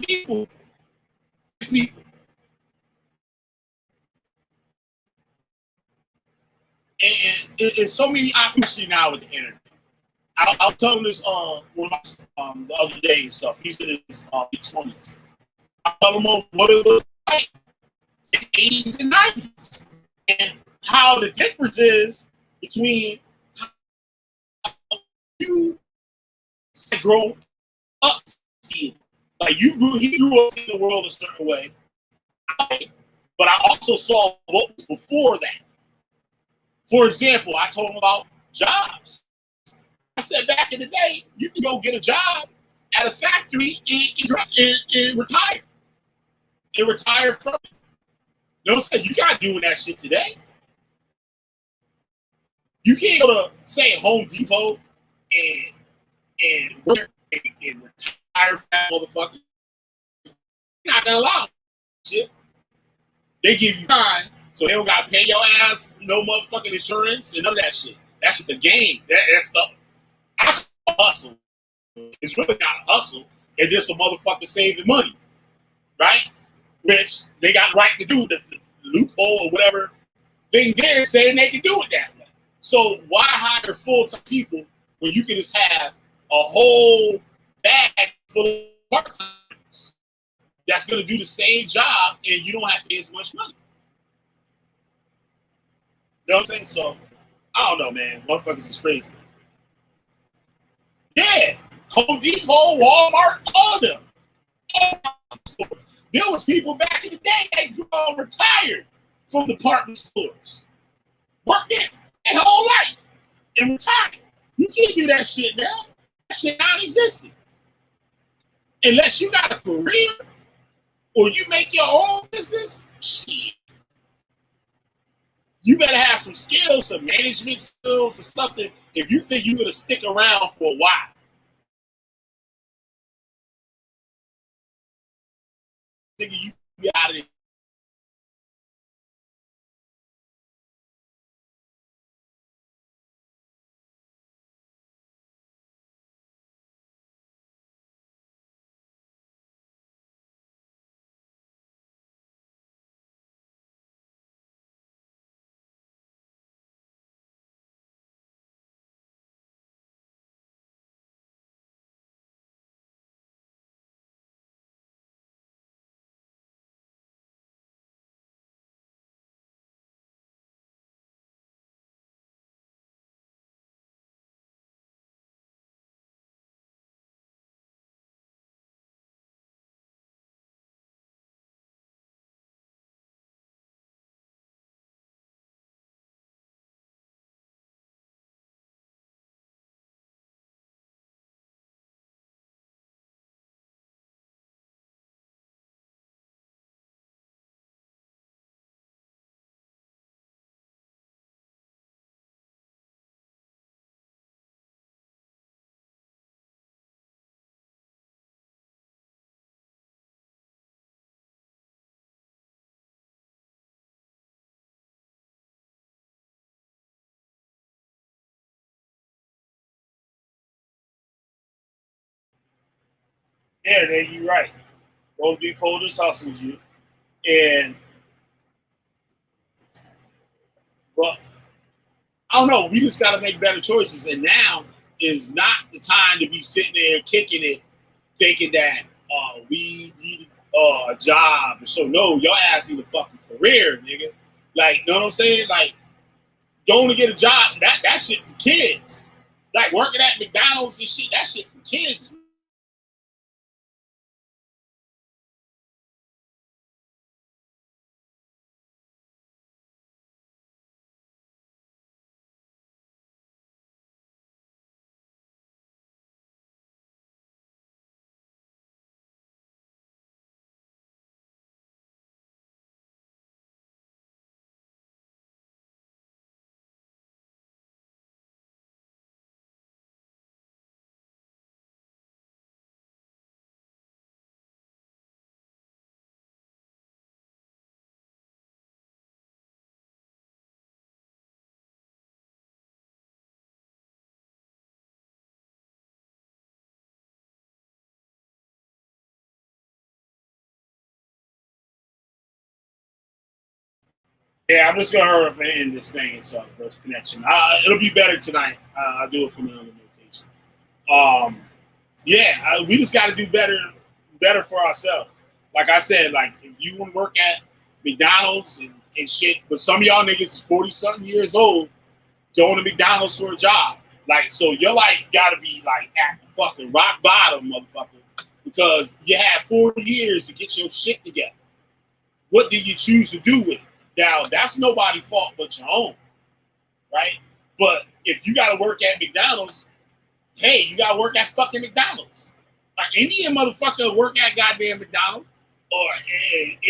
People. And it's so many opportunities now with the internet. I'll tell him this one of my the other day and stuff. He's in his 20s. I'll tell him what it was like in the 80s and 90s and how the difference is between how you grow up seeing. Like he grew up seeing the world a certain way. But I also saw what was before that. For example, I told him about jobs. I said back in the day, you can go get a job at a factory and retire. And retire from it. You know what I'm saying? You're not doing that shit today. You can't go to say Home Depot and work and retire for that motherfucker. You're not gonna allow shit. They give you time, so they don't gotta pay your ass no motherfucking insurance and none of that shit. That's just a game. That's the I call hustle. It's really not a hustle. It's just a motherfucker saving money, right? Which they got the right to do, the loophole or whatever thing they're saying they can do it that way. So why hire full-time people when you can just have a whole bag full of part-timers that's going to do the same job and you don't have to pay as much money? You know what I'm saying? So, I don't know, man. Motherfuckers is crazy. Yeah. Home Depot, Walmart, all of them. There was people back in the day that retired from department stores. Worked there their whole life and retired. You can't do that shit now. That shit non-existent. Unless you got a career or you make your own business, shit. You better have some skills, some management skills or something if you think you're going to stick around for a while. Nigga, you be out of it. Yeah, there you're right. Don't be cold as hustles you. And but I don't know. We just got to make better choices. And now is not the time to be sitting there kicking it, thinking that we need a job. So no, your ass need a fucking career, nigga. Like, you know what I'm saying? Like, going to get a job, that shit for kids. Like working at McDonald's and shit, that shit for kids. Yeah, I'm just gonna end this thing and so the connection. It'll be better tonight. I'll do it from another location. Yeah, we just got to do better for ourselves. Like I said, like if you want to work at McDonald's and shit, but some of y'all niggas is 40 something years old going to McDonald's for a job. Like, so your life got to be like at the fucking rock bottom, motherfucker, because you had 40 years to get your shit together. What did you choose to do with it? Now, that's nobody's fault but your own, right? But if you got to work at McDonald's, hey, you got to work at fucking McDonald's. Like, Indian motherfucker work at goddamn McDonald's, or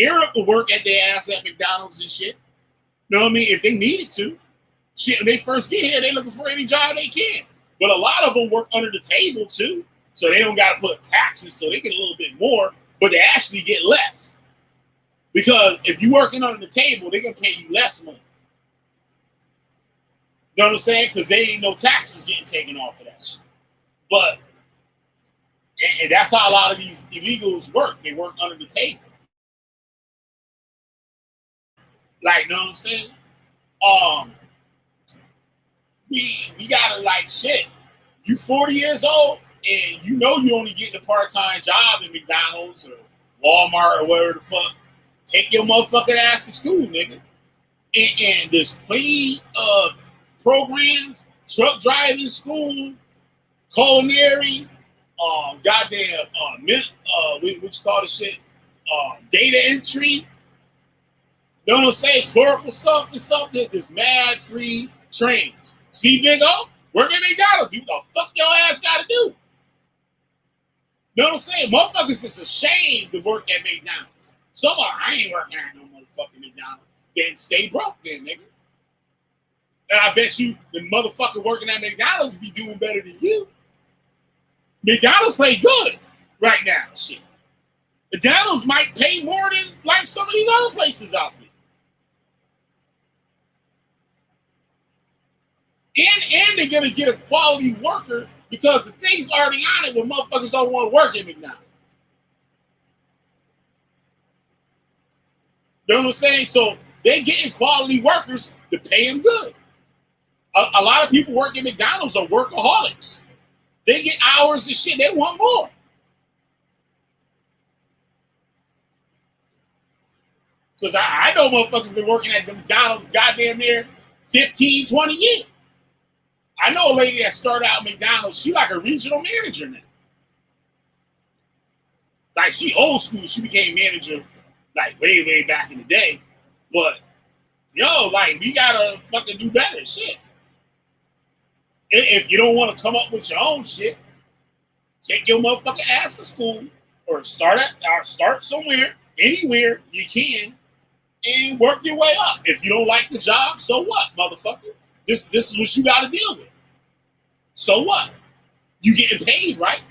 Arab will work at their ass at McDonald's and shit. You know what I mean? If they needed to. Shit, when they first get here, they looking for any job they can. But a lot of them work under the table too, so they don't got to put taxes, so they get a little bit more, but they actually get less. Because if you're working under the table, they're going to pay you less money. You know what I'm saying? Because there ain't no taxes getting taken off of that shit. But, and that's how a lot of these illegals work. They work under the table. Like, you know what I'm saying? We gotta, like, shit. You 40 years old, and you know you only getting a part-time job in McDonald's or Walmart or whatever the fuck. Take your motherfucking ass to school, nigga. And there's plenty of programs, truck driving school, culinary, goddamn, what you call the shit? Data entry. You know what I'm saying? Clerical stuff and stuff. There's mad free trains. See, Big O, work at McDonald's. Do the fuck your ass gotta do? You know what I'm saying? Motherfuckers is ashamed to work at McDonald's. I ain't working at no motherfucking McDonald's. Then stay broke then, nigga. And I bet you the motherfucker working at McDonald's be doing better than you. McDonald's pay good right now, shit. McDonald's might pay more than like some of these other places out there. And they're gonna get a quality worker because the thing's already on it when motherfuckers don't want to work at McDonald's. You know what I'm saying? So they're getting quality workers to pay them good. A lot of people work at McDonald's are workaholics. They get hours and shit. They want more. Because I know motherfuckers been working at McDonald's goddamn near 15, 20 years. I know a lady that started out at McDonald's. She like a regional manager now. Like she old school. She became manager like way, way back in the day. But, yo, like, we gotta fucking do better shit. If you don't want to come up with your own shit, take your motherfucking ass to school or start somewhere, anywhere you can, and work your way up. If you don't like the job, so what, motherfucker? This is what you gotta deal with. So what? You getting paid, right?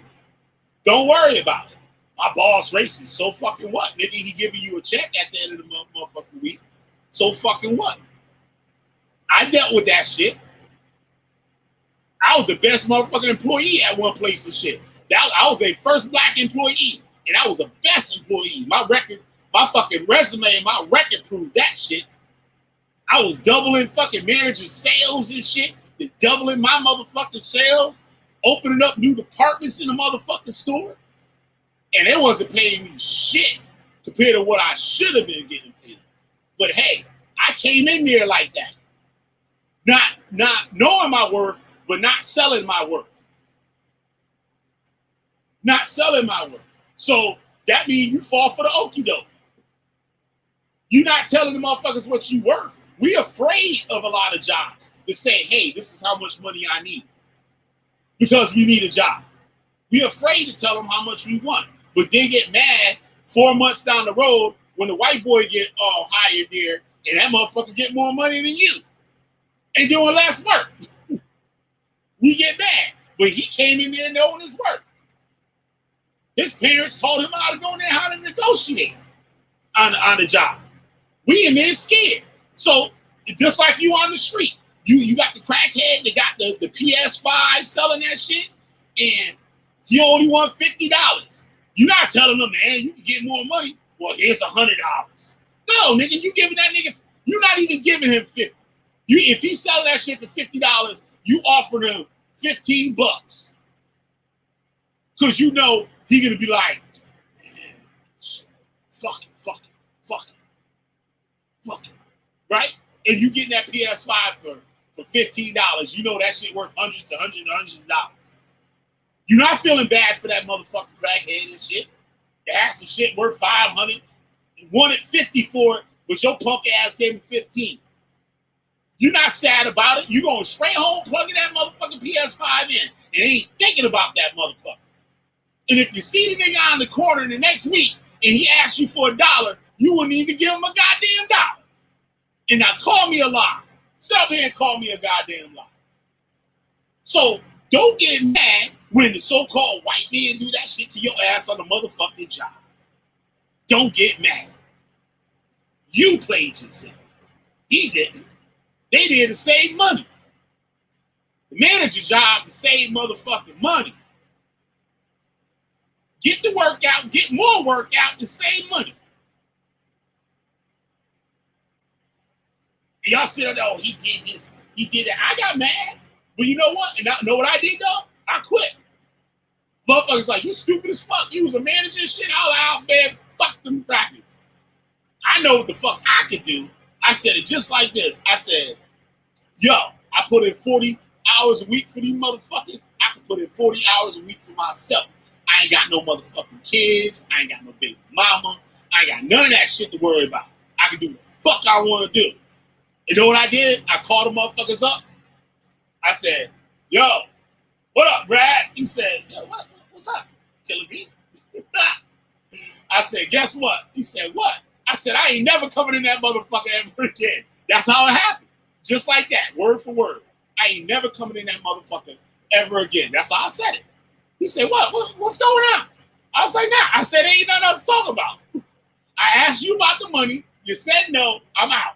Don't worry about it. My boss racist, so fucking what? Nigga, he giving you a check at the end of the motherfucking week. So fucking what? I dealt with that shit. I was the best motherfucking employee at one place and shit. I was a first black employee, and I was the best employee. My fucking resume and my record proved that shit. I was doubling fucking manager sales and shit, doubling my motherfucking sales, opening up new departments in the motherfucking store. And they wasn't paying me shit compared to what I should have been getting paid. But hey, I came in there like that. Not knowing my worth, but not selling my worth. Not selling my worth. So that means you fall for the okie doke. You're not telling the motherfuckers what you worth. We afraid of a lot of jobs to say, hey, this is how much money I need. Because we need a job. We afraid to tell them how much we want. But they get mad 4 months down the road when the white boy get hired there and that motherfucker get more money than you and doing less work. We get mad. But he came in there knowing his work. His parents told him how to go in there, how to negotiate on the job. We in there scared. So just like you on the street, you got the crackhead that got the PS5 selling that shit, and he only want $50. You're not telling them, man, you can get more money. Well, here's $100. No, nigga, you giving that nigga, you're not even giving him 50. If he's selling that shit for $50, you offer him $15. Because you know he gonna be like, fuck it. Right? And you getting that PS5 for $15, you know that shit worth hundreds of dollars. You're not feeling bad for that motherfucking crackhead and shit. That has some shit worth $500. You wanted $50 for it, but your punk ass gave him $15. You're not sad about it. You're going straight home, plugging that motherfucking PS5 in, and ain't thinking about that motherfucker. And if you see the nigga on the corner the next week and he asks you for $1, you wouldn't even give him a goddamn dollar. And now call me a liar. Sit up here and call me a goddamn liar. So don't get mad when the so-called white men do that shit to your ass on the motherfucking job. Don't get mad. You played yourself. He didn't. They did to save money. The manager's job to save motherfucking money. Get the work out, get more work out, and save money. And y'all said, oh, he did this, he did that. I got mad. But you know what? And I know what I did though? I quit. Motherfuckers like, you stupid as fuck. You was a manager and shit. All out, man. Fuck them crackers. I know what the fuck I could do. I said it just like this. I said, yo, I put in 40 hours a week for these motherfuckers. I can put in 40 hours a week for myself. I ain't got no motherfucking kids. I ain't got no baby mama. I ain't got none of that shit to worry about. I can do what the fuck I want to do. You know what I did? I called the motherfuckers up. I said, yo, what up, Brad? He said, yo, what's up, Killer B? I said, guess what? He said, what? I said, I ain't never coming in that motherfucker ever again. That's how it happened. Just like that, word for word. I ain't never coming in that motherfucker ever again. That's how I said it. He said, what's going on? I was like, nah. I said, ain't nothing else to talk about. I asked you about the money. You said no. I'm out.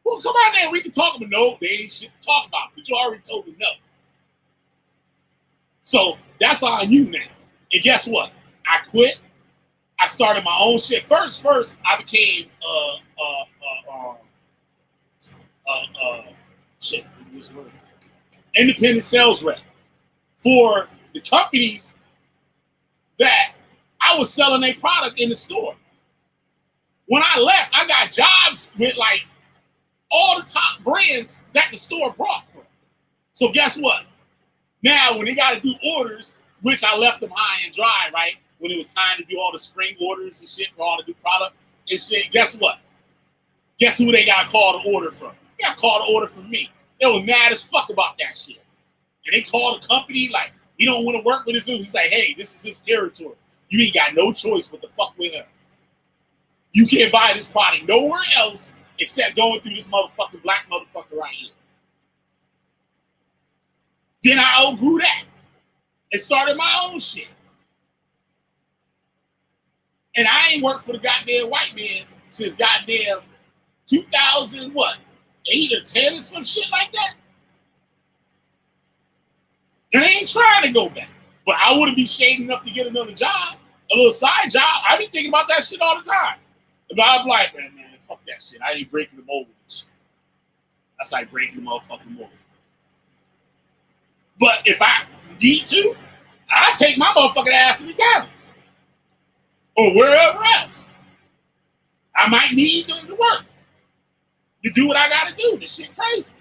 Well, come on there. We can talk about no. They ain't shit to talk about because you already told me no. So that's on you now. And guess what? I quit. I started my own shit. First, I became independent sales rep for the companies that I was selling a product in the store. When I left, I got jobs with like all the top brands that the store brought from. So guess what? Now when they got to do orders, which I left them high and dry, right? When it was time to do all the spring orders and shit for all the new product and shit, guess what? Guess who they got to call the order from? They got to call the order from me. They were mad as fuck about that shit. And they called the company like, he don't want to work with this dude. He's like, hey, this is his territory. You ain't got no choice but to fuck with him. You can't buy this product nowhere else except going through this motherfucking black motherfucker right here. Then I outgrew that and started my own shit. And I ain't worked for the goddamn white man since goddamn 2000 what? 8 or 10 or some shit like that. And I ain't trying to go back. But I wouldn't be shady enough to get another job, a little side job. I be thinking about that shit all the time. But I'm like, man, fuck that shit. I ain't breaking the mold with this shit. That's like breaking the motherfucking mold. But if I need to, I take my motherfucking ass to McDonald's or wherever else. I might need to work to do what I gotta do. This shit crazy.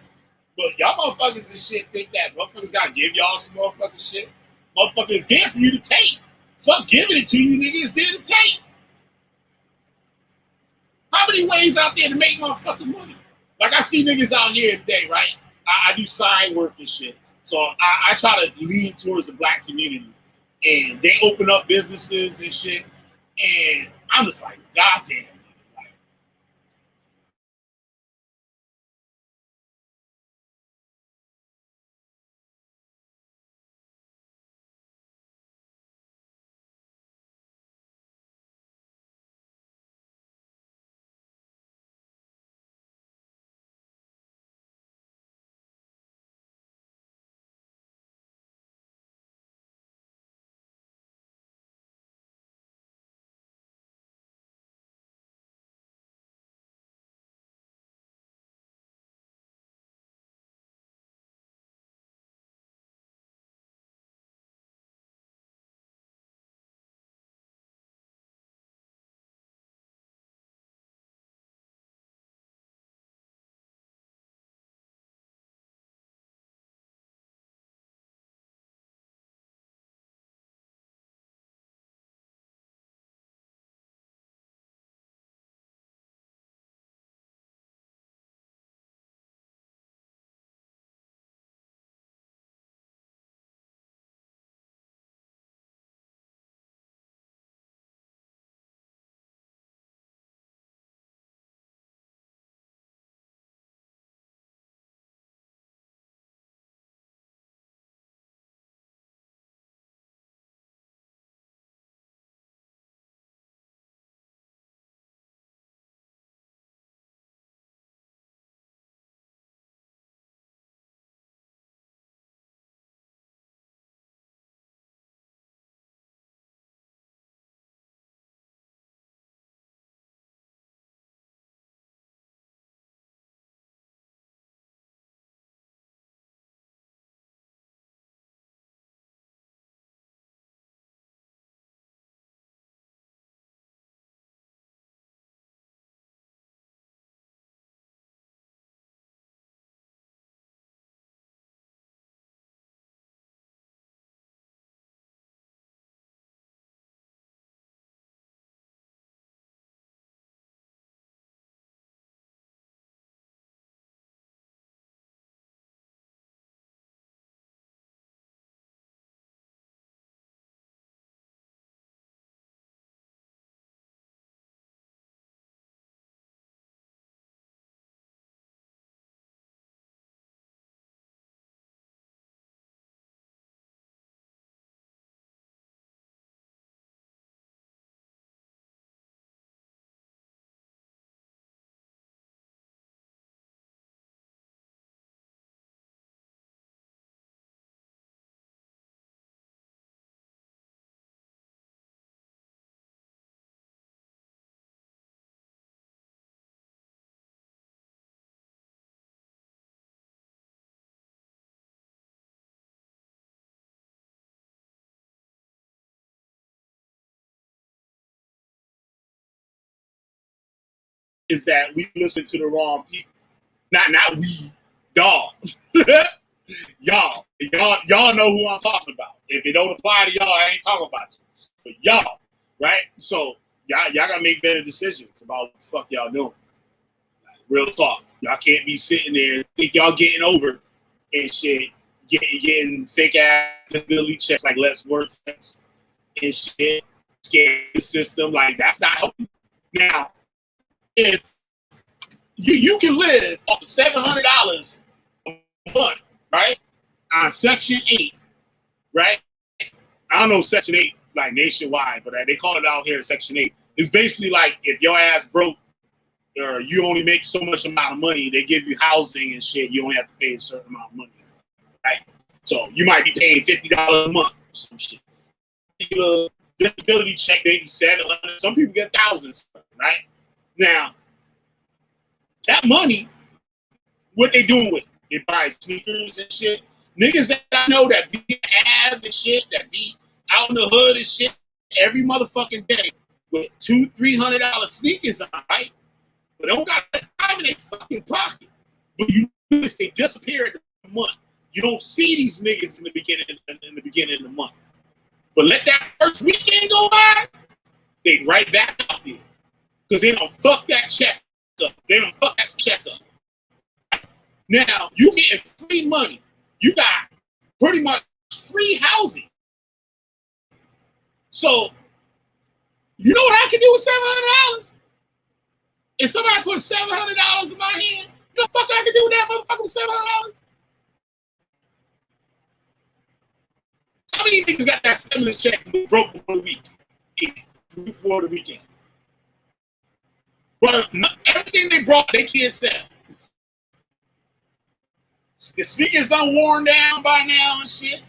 But y'all motherfuckers and shit think that motherfuckers gotta give y'all some motherfucking shit. Motherfuckers there for you to take. Fuck giving it to you, niggas there to take. How many ways out there to make motherfucking money? Like I see niggas out here today, right? I do sign work and shit. So I try to lean towards the black community. And they open up businesses and shit. And I'm just like, goddamn. is that we listen to the wrong people. Not we, y'all. y'all know who I'm talking about. If it don't apply to y'all, I ain't talking about you. But y'all, right? So y'all gotta make better decisions about what the fuck y'all doing. Like, real talk. Y'all can't be sitting there think y'all getting over and shit, getting fake ass disability checks like Let's Work checks and shit, scaring the system. Like, that's not helping. Now, if you can live off of $700 a month, right? On Section 8, right? I don't know Section 8 like nationwide, but they call it out here Section 8. It's basically like if your ass broke or you only make so much amount of money, they give you housing and shit. You only have to pay a certain amount of money, right? So you might be paying $50 a month or some shit. Disability check, maybe $700. Some people get thousands, right? Now, that money, what they doing with it? They buy sneakers and shit. Niggas that I know that be av and shit, that be out in the hood and shit every motherfucking day with $200-$300 sneakers on, right? But they don't got the time in their fucking pocket. But you notice they disappear in the month. You don't see these niggas in the beginning of the month. But let that first weekend go by, they right back out there. Because they don't fuck that check up. They don't fuck that check up. Now, you getting free money. You got pretty much free housing. So, you know what I can do with $700? If somebody put $700 in my hand, you know what the fuck I can do with that motherfucker with $700? How many niggas got that stimulus check broke before the week? Before the weekend. But everything they brought, they can't sell. The sneakers done worn down by now and shit.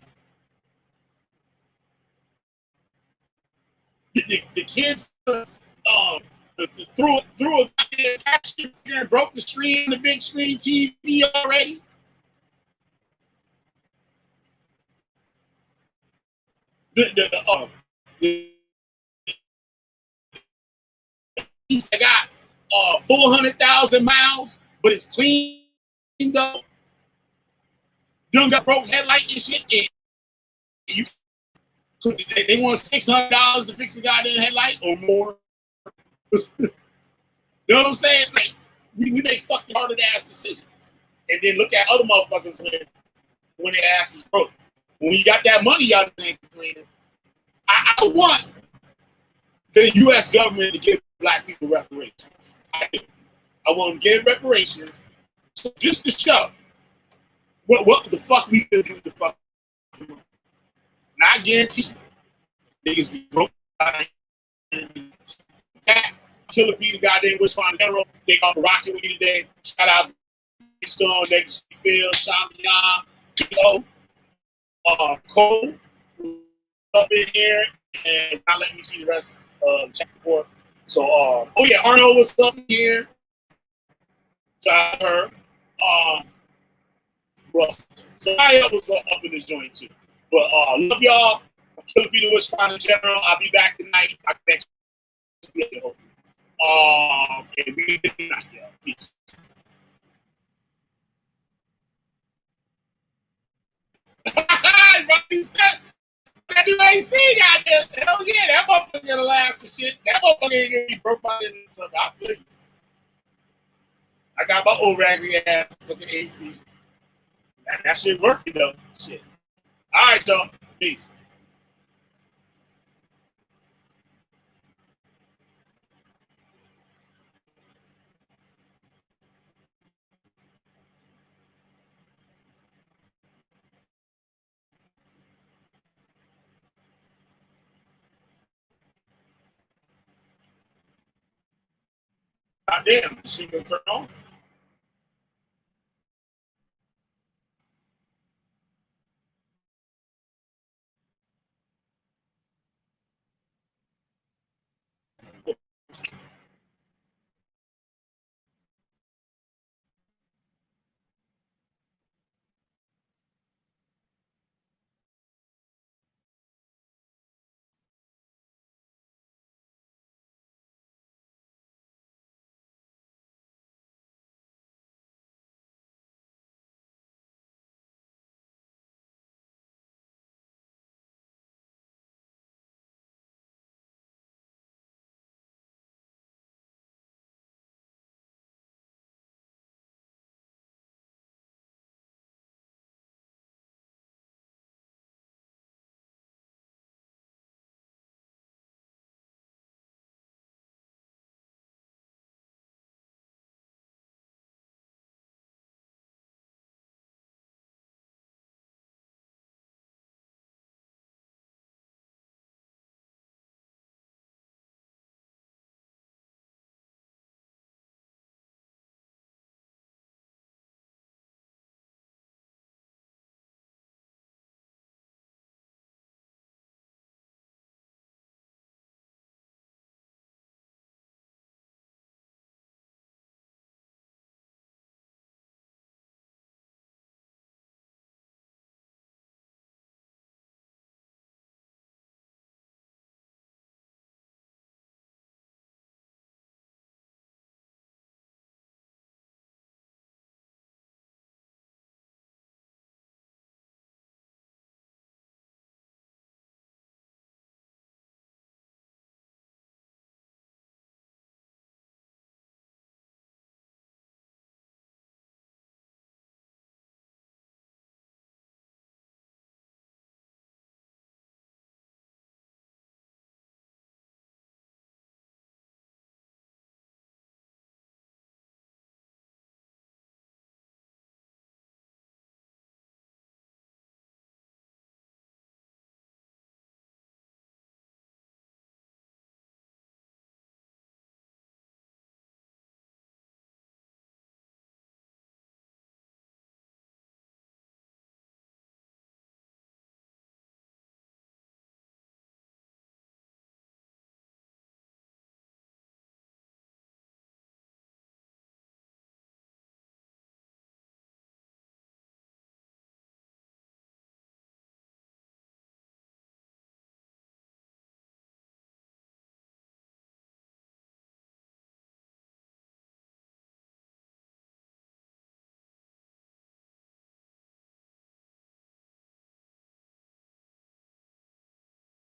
The kids threw a action figure and broke the screen, the big screen TV already. They got 400,000 miles, but it's clean though. You got broke headlight and shit. And you, they want $600 to fix a goddamn headlight or more. You know what I'm saying? Like, we make fucking hard ass decisions, and then look at other motherfuckers when their ass is broke. When you got that money, y'all ain't complaining. I want the U.S. government to give black people reparations. I want to give reparations just to show what the fuck we can do with the fuck. Not guaranteed. Niggas be broke. Killer be the goddamn West Farm General. They got rocking with you today. Shout out Stone, Legacy Field, Shamiyan, Cole up in here, and not letting me see the rest of chapter 4. So, oh yeah, Arnold was up in here. Shout out to her. Well, somebody else was up in this joint too. But love y'all. Killer be the West Farm General. I'll be back tonight. I'll be back hopefully. And we did not yet. Peace. Everybody see out there. Hell yeah, that motherfucker gonna last for shit. That motherfucker ain't gonna be broke by the end of the summer. I feel you. I got my old raggedy ass fucking AC. That shit working though. Shit. All right, y'all. Peace. Goddamn, she gonna turn on.